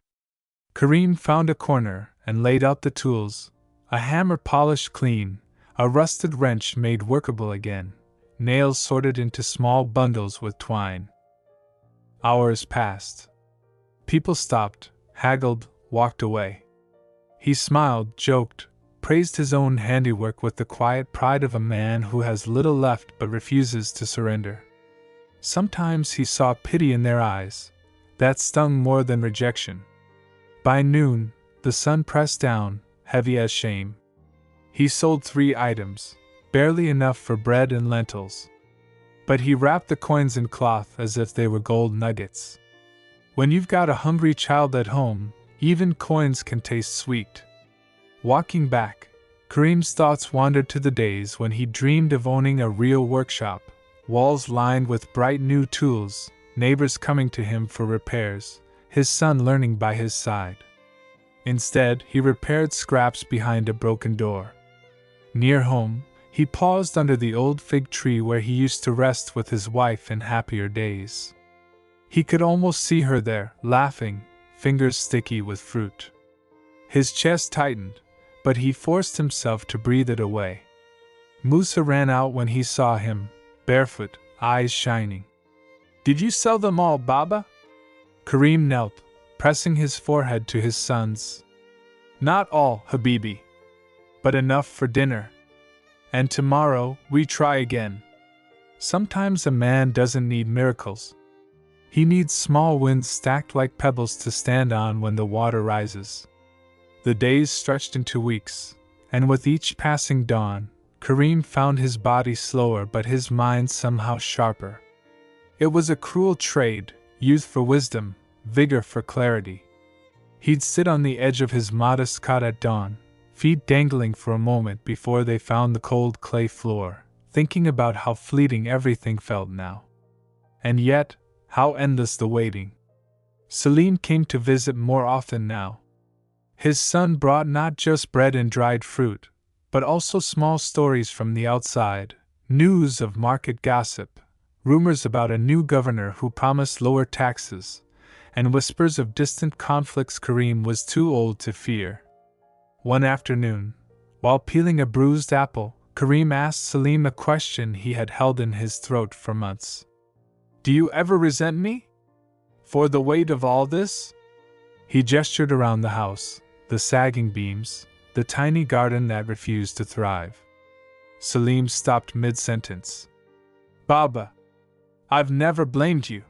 Kareem found a corner and laid out the tools, a hammer polished clean, a rusted wrench made workable again, nails sorted into small bundles with twine. Hours passed. People stopped, haggled, walked away. He smiled, joked, praised his own handiwork with the quiet pride of a man who has little left but refuses to surrender. Sometimes he saw pity in their eyes, that stung more than rejection. By noon, the sun pressed down, heavy as shame. He sold 3 items, barely enough for bread and lentils. But he wrapped the coins in cloth as if they were gold nuggets. When you've got a hungry child at home, even coins can taste sweet. Walking back, Kareem's thoughts wandered to the days when he dreamed of owning a real workshop, walls lined with bright new tools, neighbors coming to him for repairs, his son learning by his side. Instead, he repaired scraps behind a broken door. Near home, he paused under the old fig tree where he used to rest with his wife in happier days. He could almost see her there, laughing, fingers sticky with fruit. His chest tightened, but he forced himself to breathe it away. Musa ran out when he saw him, barefoot, eyes shining. "Did you sell them all, Baba?" Kareem knelt, pressing his forehead to his son's. "Not all, Habibi. But enough for dinner. And tomorrow, we try again." Sometimes a man doesn't need miracles. He needs small wins stacked like pebbles to stand on when the water rises. The days stretched into weeks, and with each passing dawn, Kareem found his body slower but his mind somehow sharper. It was a cruel trade, youth for wisdom, vigor for clarity. He'd sit on the edge of his modest cot at dawn, feet dangling for a moment before they found the cold clay floor, thinking about how fleeting everything felt now. And yet, how endless the waiting. Selim came to visit more often now. His son brought not just bread and dried fruit, but also small stories from the outside, news of market gossip, rumors about a new governor who promised lower taxes, and whispers of distant conflicts Karim was too old to fear. One afternoon, while peeling a bruised apple, Karim asked Selim a question he had held in his throat for months. "Do you ever resent me? For the weight of all this?" He gestured around the house, the sagging beams, the tiny garden that refused to thrive. Selim stopped mid-sentence. "Baba, I've never blamed you.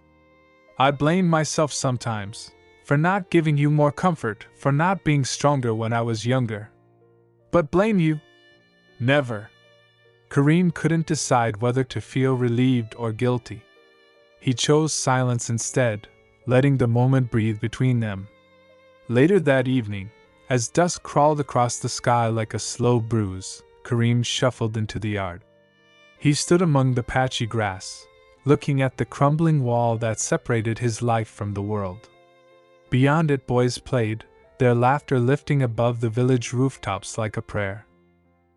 I blame myself sometimes, for not giving you more comfort, for not being stronger when I was younger. But blame you? Never." Karim couldn't decide whether to feel relieved or guilty. He chose silence instead, letting the moment breathe between them. Later that evening, as dusk crawled across the sky like a slow bruise, Karim shuffled into the yard. He stood among the patchy grass, looking at the crumbling wall that separated his life from the world. Beyond it, boys played, their laughter lifting above the village rooftops like a prayer.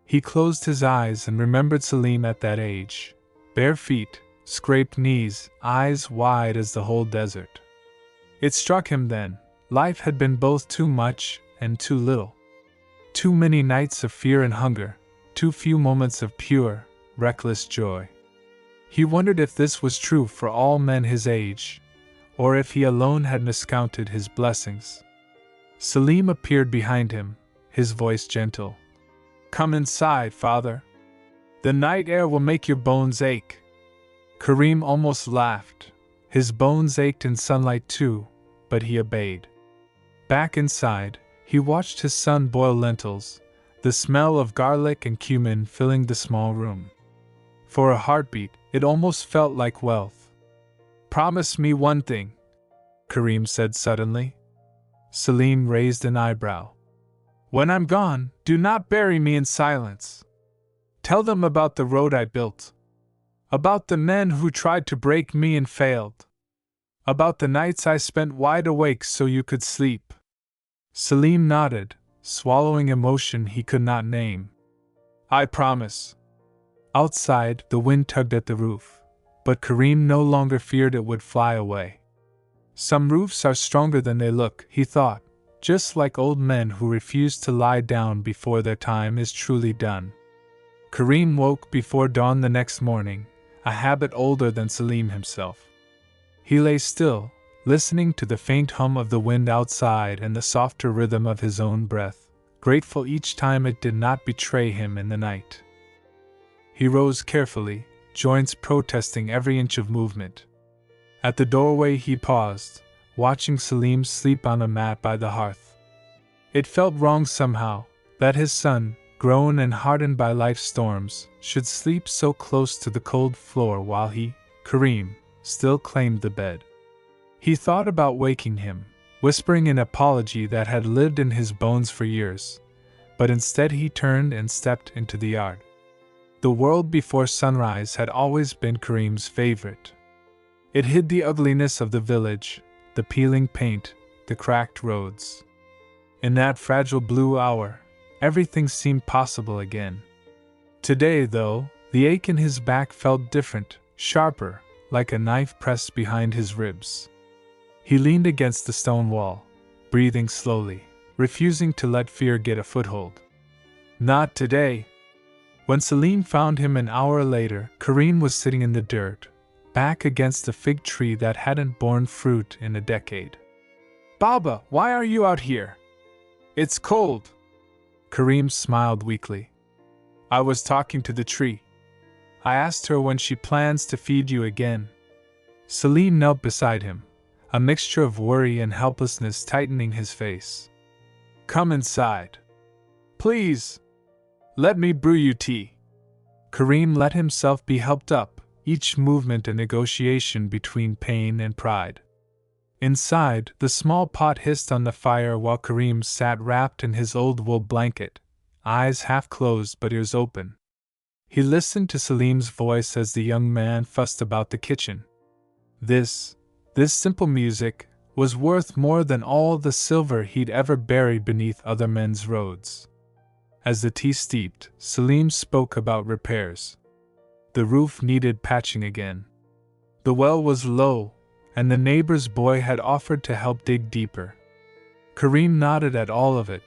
He closed his eyes and remembered Selim at that age, bare feet, scraped knees, eyes wide as the whole desert. It struck him then, life had been both too much and too little. Too many nights of fear and hunger, too few moments of pure, reckless joy. He wondered if this was true for all men his age, or if he alone had miscounted his blessings. Selim appeared behind him, his voice gentle. "Come inside, father. The night air will make your bones ache." Karim almost laughed. His bones ached in sunlight too, but he obeyed. Back inside, he watched his son boil lentils, the smell of garlic and cumin filling the small room. For a heartbeat, it almost felt like wealth. "Promise me one thing," Karim said suddenly. Selim raised an eyebrow. "When I'm gone, do not bury me in silence. Tell them about the road I built. About the men who tried to break me and failed. About the nights I spent wide awake so you could sleep." Selim nodded, swallowing emotion he could not name. "I promise." Outside, the wind tugged at the roof, but Karim no longer feared it would fly away. Some roofs are stronger than they look, he thought, just like old men who refuse to lie down before their time is truly done. Karim woke before dawn the next morning, a habit older than Selim himself. He lay still, listening to the faint hum of the wind outside and the softer rhythm of his own breath, grateful each time it did not betray him in the night. He rose carefully, joints protesting every inch of movement. At the doorway he paused, watching Selim sleep on a mat by the hearth. It felt wrong somehow, that his son, grown and hardened by life's storms, should sleep so close to the cold floor while he, Karim, still claimed the bed. He thought about waking him, whispering an apology that had lived in his bones for years, but instead he turned and stepped into the yard. The world before sunrise had always been Karim's favorite. It hid the ugliness of the village, the peeling paint, the cracked roads. In that fragile blue hour, everything seemed possible again. Today, though, the ache in his back felt different, sharper, like a knife pressed behind his ribs. He leaned against the stone wall, breathing slowly, refusing to let fear get a foothold. Not today. When Selim found him an hour later, Karim was sitting in the dirt, back against a fig tree that hadn't borne fruit in a decade. "Baba, why are you out here? It's cold." Karim smiled weakly. "I was talking to the tree. I asked her when she plans to feed you again." Selim knelt beside him, a mixture of worry and helplessness tightening his face. "Come inside. Please. Let me brew you tea." Karim let himself be helped up, each movement a negotiation between pain and pride. Inside, the small pot hissed on the fire while Kareem sat wrapped in his old wool blanket, eyes half closed but ears open. He listened to Salim's voice as the young man fussed about the kitchen. This simple music, was worth more than all the silver he'd ever buried beneath other men's roads. As the tea steeped, Salim spoke about repairs. The roof needed patching again. The well was low, and the neighbor's boy had offered to help dig deeper. Kareem nodded at all of it,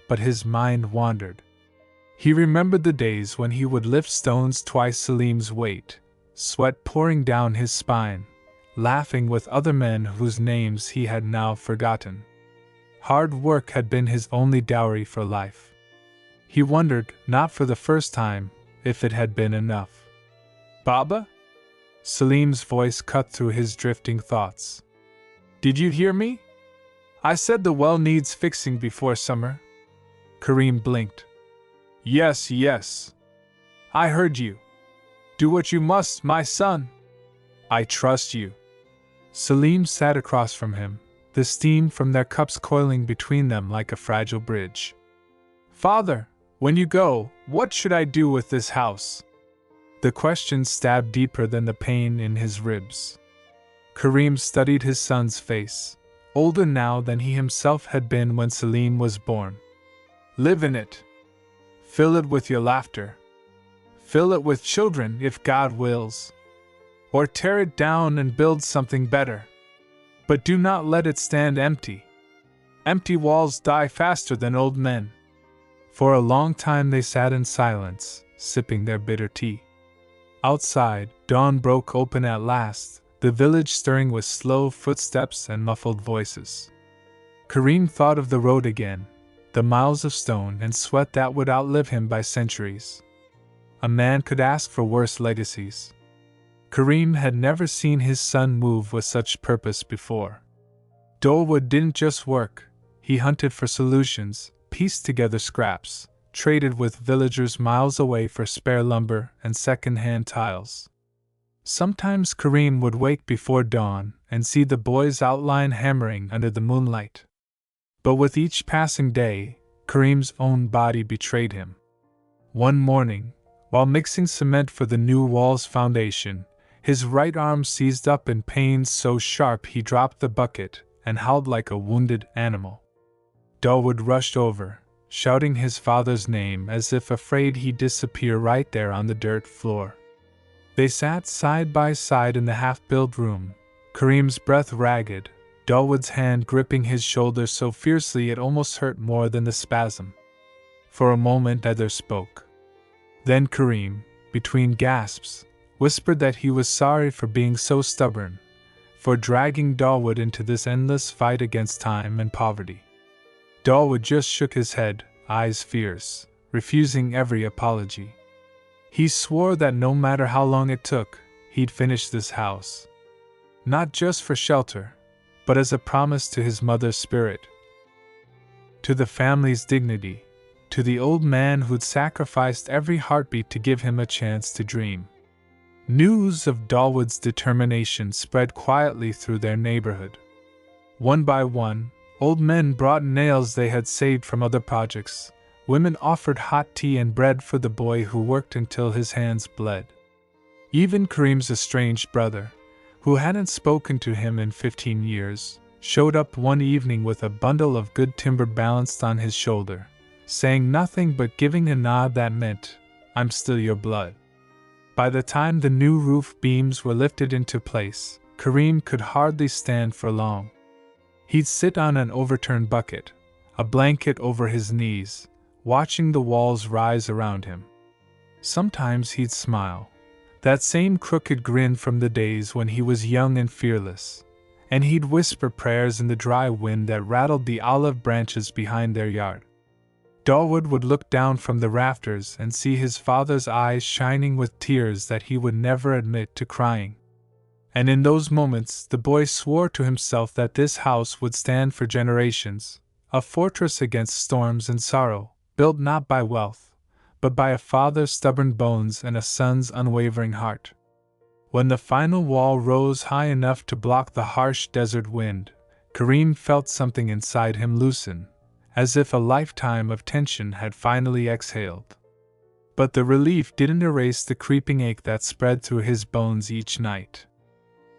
but his mind wandered. He remembered the days when he would lift stones twice Salim's weight, sweat pouring down his spine, laughing with other men whose names he had now forgotten. Hard work had been his only dowry for life. He wondered, not for the first time, if it had been enough. "Baba?" Salim's voice cut through his drifting thoughts. "Did you hear me? I said the well needs fixing before summer." Kareem blinked. Yes. I heard you. Do what you must, my son. I trust you." Salim sat across from him, the steam from their cups coiling between them like a fragile bridge. "Father, when you go, what should I do with this house?" The question stabbed deeper than the pain in his ribs. Kareem studied his son's face, older now than he himself had been when Salim was born. "Live in it. Fill it with your laughter. Fill it with children if God wills. Or tear it down and build something better. But do not let it stand empty. Empty walls die faster than old men." For a long time they sat in silence, sipping their bitter tea. Outside, dawn broke open at last, the village stirring with slow footsteps and muffled voices. Kareem thought of the road again, the miles of stone and sweat that would outlive him by centuries. A man could ask for worse legacies. Kareem had never seen his son move with such purpose before. Dolwood didn't just work, he hunted for solutions, pieced together scraps, traded with villagers miles away for spare lumber and second-hand tiles. Sometimes Kareem would wake before dawn and see the boy's outline hammering under the moonlight. But with each passing day, Kareem's own body betrayed him. One morning, while mixing cement for the new wall's foundation, his right arm seized up in pain so sharp he dropped the bucket and howled like a wounded animal. Dawood rushed over, shouting his father's name as if afraid he'd disappear right there on the dirt floor. They sat side by side in the half-built room, Kareem's breath ragged, Dawood's hand gripping his shoulder so fiercely it almost hurt more than the spasm. For a moment neither spoke. Then Kareem, between gasps, whispered that he was sorry for being so stubborn, for dragging Dawood into this endless fight against time and poverty. Dawood just shook his head, eyes fierce, refusing every apology. He swore that no matter how long it took, he'd finish this house. Not just for shelter, but as a promise to his mother's spirit, to the family's dignity, to the old man who'd sacrificed every heartbeat to give him a chance to dream. News of Dawood's determination spread quietly through their neighborhood. One by one, old men brought nails they had saved from other projects. Women offered hot tea and bread for the boy who worked until his hands bled. Even Kareem's estranged brother, who hadn't spoken to him in 15 years, showed up one evening with a bundle of good timber balanced on his shoulder, saying nothing but giving a nod that meant, "I'm still your blood." By the time the new roof beams were lifted into place, Kareem could hardly stand for long. He'd sit on an overturned bucket, a blanket over his knees, watching the walls rise around him. Sometimes he'd smile, that same crooked grin from the days when he was young and fearless, and he'd whisper prayers in the dry wind that rattled the olive branches behind their yard. Dawood would look down from the rafters and see his father's eyes shining with tears that he would never admit to crying. And in those moments the boy swore to himself that this house would stand for generations, a fortress against storms and sorrow, built not by wealth, but by a father's stubborn bones and a son's unwavering heart. When the final wall rose high enough to block the harsh desert wind, Kareem felt something inside him loosen, as if a lifetime of tension had finally exhaled. But the relief didn't erase the creeping ache that spread through his bones each night.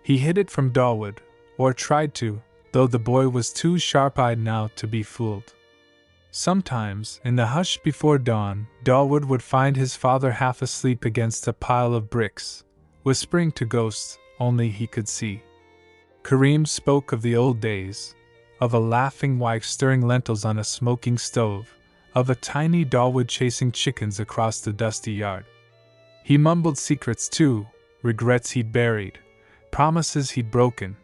He hid it from Dawood, or tried to, though the boy was too sharp-eyed now to be fooled. Sometimes, in the hush before dawn, Dawood would find his father half asleep against a pile of bricks, whispering to ghosts only he could see. Kareem spoke of the old days, of a laughing wife stirring lentils on a smoking stove, of a tiny Dawood chasing chickens across the dusty yard. He mumbled secrets too, regrets he'd buried, promises he'd broken,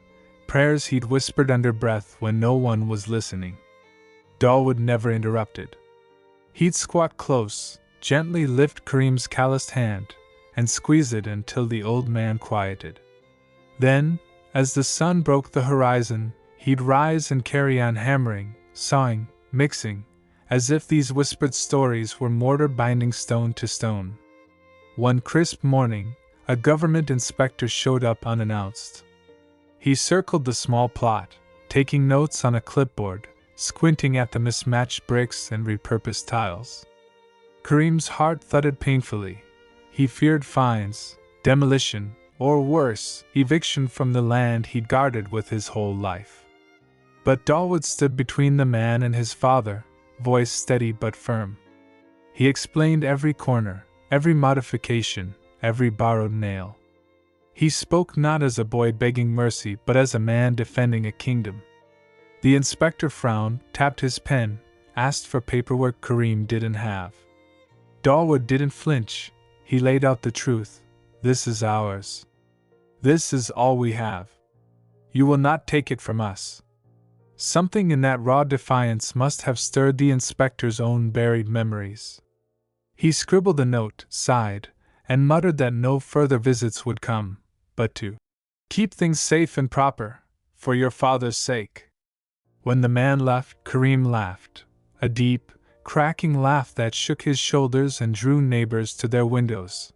prayers he'd whispered under breath when no one was listening. Dawood never interrupted. He'd squat close, gently lift Kareem's calloused hand, and squeeze it until the old man quieted. Then, as the sun broke the horizon, he'd rise and carry on hammering, sawing, mixing, as if these whispered stories were mortar binding stone to stone. One crisp morning, a government inspector showed up unannounced. He circled the small plot, taking notes on a clipboard, squinting at the mismatched bricks and repurposed tiles. Kareem's heart thudded painfully. He feared fines, demolition, or worse, eviction from the land he'd guarded with his whole life. But Dawood stood between the man and his father, voice steady but firm. He explained every corner, every modification, every borrowed nail. He spoke not as a boy begging mercy but as a man defending a kingdom. The inspector frowned, tapped his pen, asked for paperwork Kareem didn't have. Dawood didn't flinch. He laid out the truth. This is ours. This is all we have. You will not take it from us. Something in that raw defiance must have stirred the inspector's own buried memories. He scribbled a note, sighed, and muttered that no further visits would come, but to keep things safe and proper, for your father's sake. When the man left, Kareem laughed, a deep, cracking laugh that shook his shoulders and drew neighbors to their windows.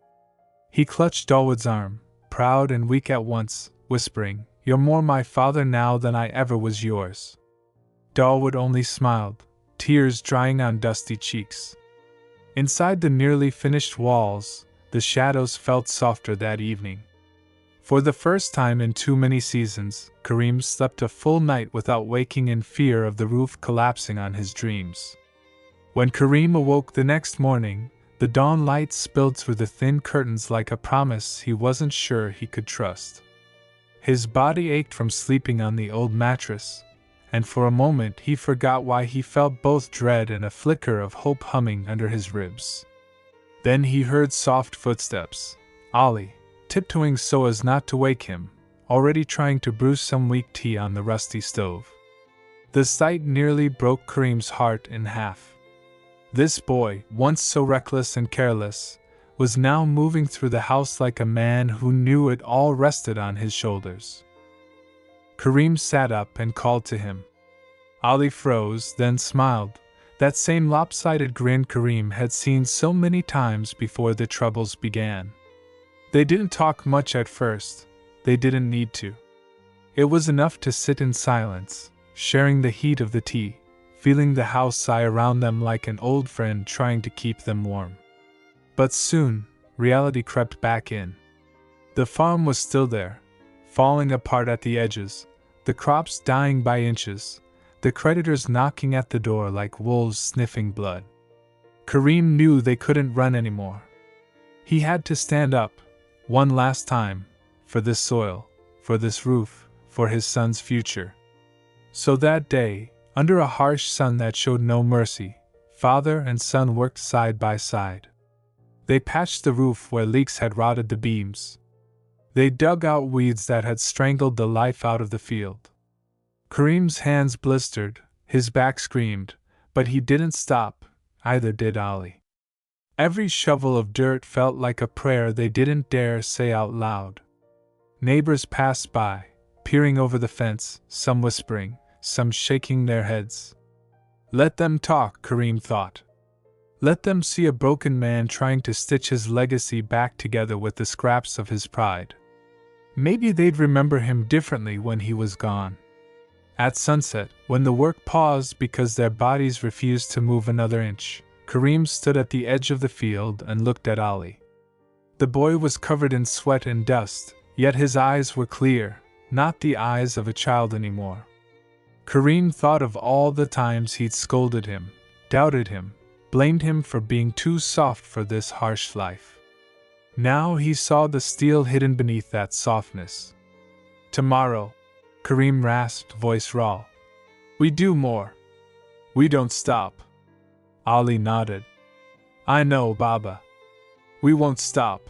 He clutched Dawood's arm, proud and weak at once, whispering, "You're more my father now than I ever was yours." Dawood only smiled, tears drying on dusty cheeks. Inside the nearly finished walls, the shadows felt softer that evening. For the first time in too many seasons, Kareem slept a full night without waking in fear of the roof collapsing on his dreams. When Kareem awoke the next morning, the dawn light spilled through the thin curtains like a promise he wasn't sure he could trust. His body ached from sleeping on the old mattress, and for a moment he forgot why he felt both dread and a flicker of hope humming under his ribs. Then he heard soft footsteps. Ollie, tiptoeing so as not to wake him, already trying to brew some weak tea on the rusty stove. The sight nearly broke Kareem's heart in half. This boy, once so reckless and careless, was now moving through the house like a man who knew it all rested on his shoulders. Kareem sat up and called to him. Ollie froze, then smiled, that same lopsided grin Kareem had seen so many times before the troubles began. They didn't talk much at first. They didn't need to. It was enough to sit in silence, sharing the heat of the tea, feeling the house sigh around them like an old friend trying to keep them warm. But soon, reality crept back in. The farm was still there, falling apart at the edges, the crops dying by inches, the creditors knocking at the door like wolves sniffing blood. Kareem knew they couldn't run anymore. He had to stand up, one last time, for this soil, for this roof, for his son's future. So that day, under a harsh sun that showed no mercy, father and son worked side by side. They patched the roof where leaks had rotted the beams. They dug out weeds that had strangled the life out of the field. Kareem's hands blistered, his back screamed, but he didn't stop, either did Ollie. Every shovel of dirt felt like a prayer they didn't dare say out loud. Neighbors passed by, peering over the fence, some whispering, some shaking their heads. Let them talk, Kareem thought. Let them see a broken man trying to stitch his legacy back together with the scraps of his pride. Maybe they'd remember him differently when he was gone. At sunset, when the work paused because their bodies refused to move another inch, Kareem stood at the edge of the field and looked at Ali. The boy was covered in sweat and dust, yet his eyes were clear, not the eyes of a child anymore. Kareem thought of all the times he'd scolded him, doubted him, blamed him for being too soft for this harsh life. Now he saw the steel hidden beneath that softness. Tomorrow, Kareem rasped, voice raw. We do more. We don't stop. Ali nodded. I know, Baba. We won't stop.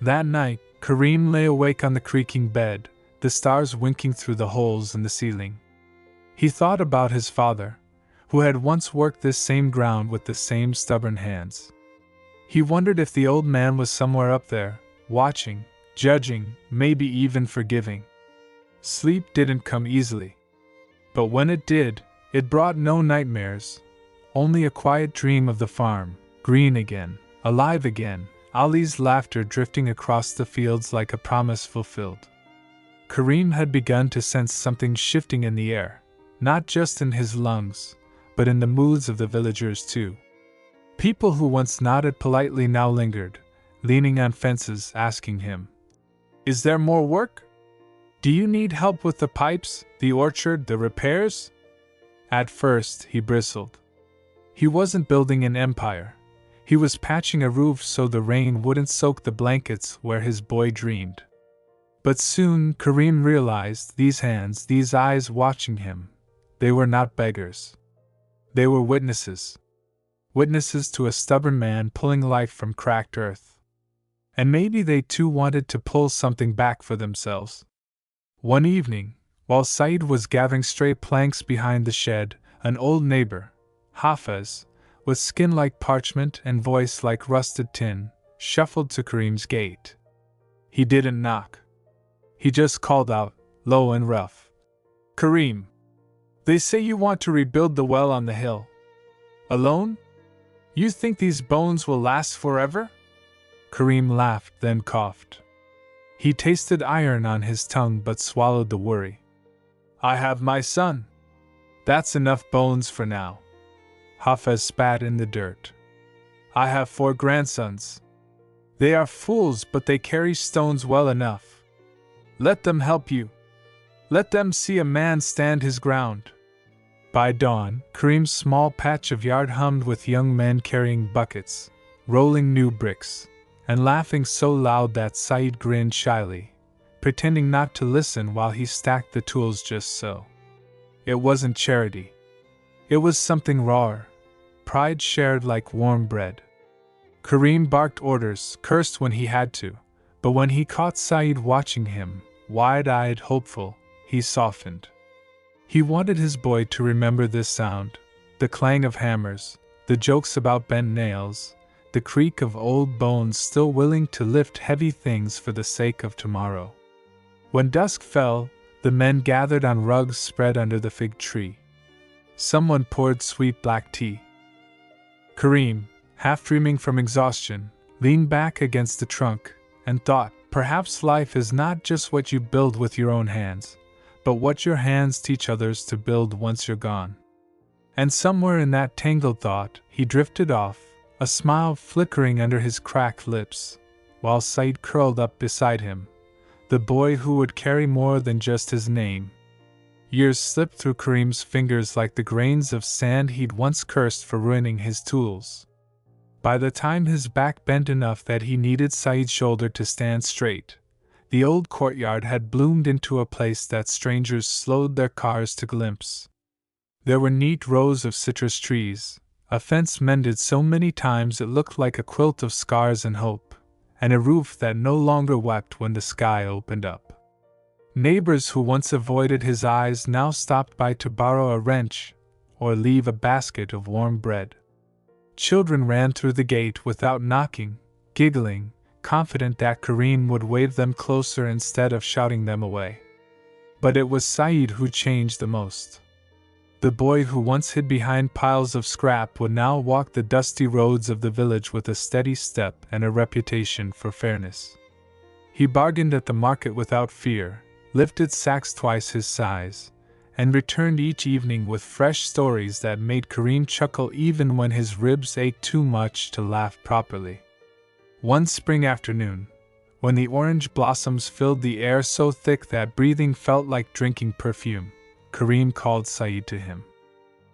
That night, Kareem lay awake on the creaking bed, the stars winking through the holes in the ceiling. He thought about his father, who had once worked this same ground with the same stubborn hands. He wondered if the old man was somewhere up there, watching, judging, maybe even forgiving. Sleep didn't come easily. But when it did, it brought no nightmares, only a quiet dream of the farm, green again, alive again, Ali's laughter drifting across the fields like a promise fulfilled. Kareem had begun to sense something shifting in the air, not just in his lungs, but in the moods of the villagers too. People who once nodded politely now lingered, leaning on fences, asking him, Is there more work? Do you need help with the pipes, the orchard, the repairs? At first, he bristled. He wasn't building an empire. He was patching a roof so the rain wouldn't soak the blankets where his boy dreamed. But soon Kareem realized these hands, these eyes watching him, they were not beggars. They were witnesses. Witnesses to a stubborn man pulling life from cracked earth. And maybe they too wanted to pull something back for themselves. One evening, while Said was gathering stray planks behind the shed, an old neighbor, Hafez, with skin like parchment and voice like rusted tin, shuffled to Kareem's gate. He didn't knock. He just called out, low and rough. Kareem, they say you want to rebuild the well on the hill. Alone? You think these bones will last forever? Kareem laughed, then coughed. He tasted iron on his tongue but swallowed the worry. I have my son. That's enough bones for now. Hafez spat in the dirt. I have 4 grandsons. They are fools but they carry stones well enough. Let them help you. Let them see a man stand his ground. By dawn, Kareem's small patch of yard hummed with young men carrying buckets, rolling new bricks, and laughing so loud that Said grinned shyly, pretending not to listen while he stacked the tools just so. It wasn't charity. It was something rawer, pride shared like warm bread. Kareem barked orders, cursed when he had to, but when he caught Said watching him, wide-eyed, hopeful, he softened. He wanted his boy to remember this sound, the clang of hammers, the jokes about bent nails, the creak of old bones still willing to lift heavy things for the sake of tomorrow. When dusk fell, the men gathered on rugs spread under the fig tree. Someone poured sweet black tea. Kareem, half dreaming from exhaustion, leaned back against the trunk and thought, perhaps life is not just what you build with your own hands, but what your hands teach others to build once you're gone. And somewhere in that tangled thought, he drifted off, a smile flickering under his cracked lips, while Said curled up beside him, the boy who would carry more than just his name. Years slipped through Kareem's fingers like the grains of sand he'd once cursed for ruining his tools. By the time his back bent enough that he needed Said's shoulder to stand straight, the old courtyard had bloomed into a place that strangers slowed their cars to glimpse. There were neat rows of citrus trees, a fence mended so many times it looked like a quilt of scars and hope, and a roof that no longer wept when the sky opened up. Neighbors who once avoided his eyes now stopped by to borrow a wrench or leave a basket of warm bread. Children ran through the gate without knocking, giggling, confident that Kareem would wave them closer instead of shouting them away. But it was Said who changed the most. The boy who once hid behind piles of scrap would now walk the dusty roads of the village with a steady step and a reputation for fairness. He bargained at the market without fear, lifted sacks twice his size, and returned each evening with fresh stories that made Kareem chuckle even when his ribs ached too much to laugh properly. One spring afternoon, when the orange blossoms filled the air so thick that breathing felt like drinking perfume, Kareem called Saeed to him.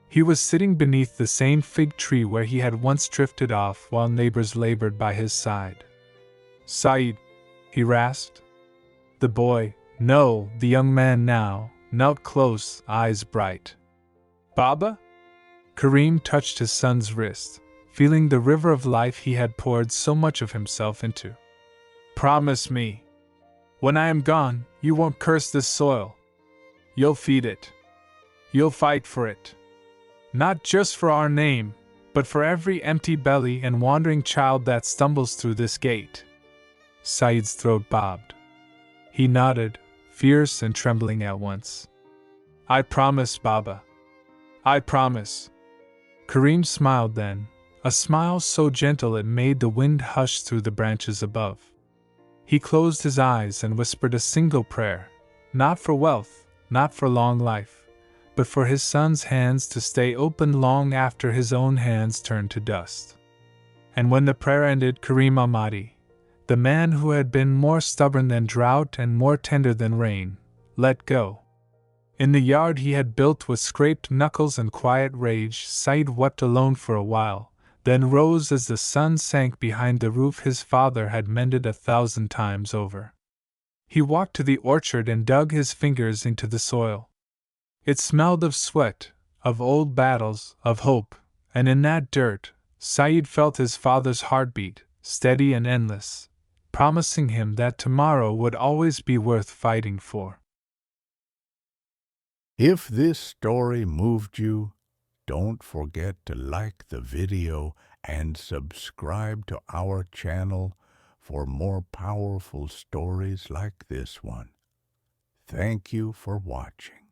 He was sitting beneath the same fig tree where he had once drifted off while neighbors labored by his side. "Saeed," he rasped. The boy, no, the young man now, knelt close, eyes bright. "Baba?" Kareem touched his son's wrist, feeling the river of life he had poured so much of himself into. "Promise me. When I am gone, you won't curse this soil. You'll feed it. You'll fight for it. Not just for our name, but for every empty belly and wandering child that stumbles through this gate." Saeed's throat bobbed. He nodded, fierce and trembling at once. "I promise, Baba. I promise." Kareem smiled then, a smile so gentle it made the wind hush through the branches above. He closed his eyes and whispered a single prayer, not for wealth, not for long life, but for his son's hands to stay open long after his own hands turned to dust. And when the prayer ended, Kareem Ahmadi, the man who had been more stubborn than drought and more tender than rain, let go. In the yard he had built with scraped knuckles and quiet rage, Saeed wept alone for a while, then rose as the sun sank behind the roof his father had mended 1,000 times over. He walked to the orchard and dug his fingers into the soil. It smelled of sweat, of old battles, of hope, and in that dirt, Saeed felt his father's heartbeat, steady and endless, promising him that tomorrow would always be worth fighting for. If this story moved you, don't forget to like the video and subscribe to our channel for more powerful stories like this one. Thank you for watching.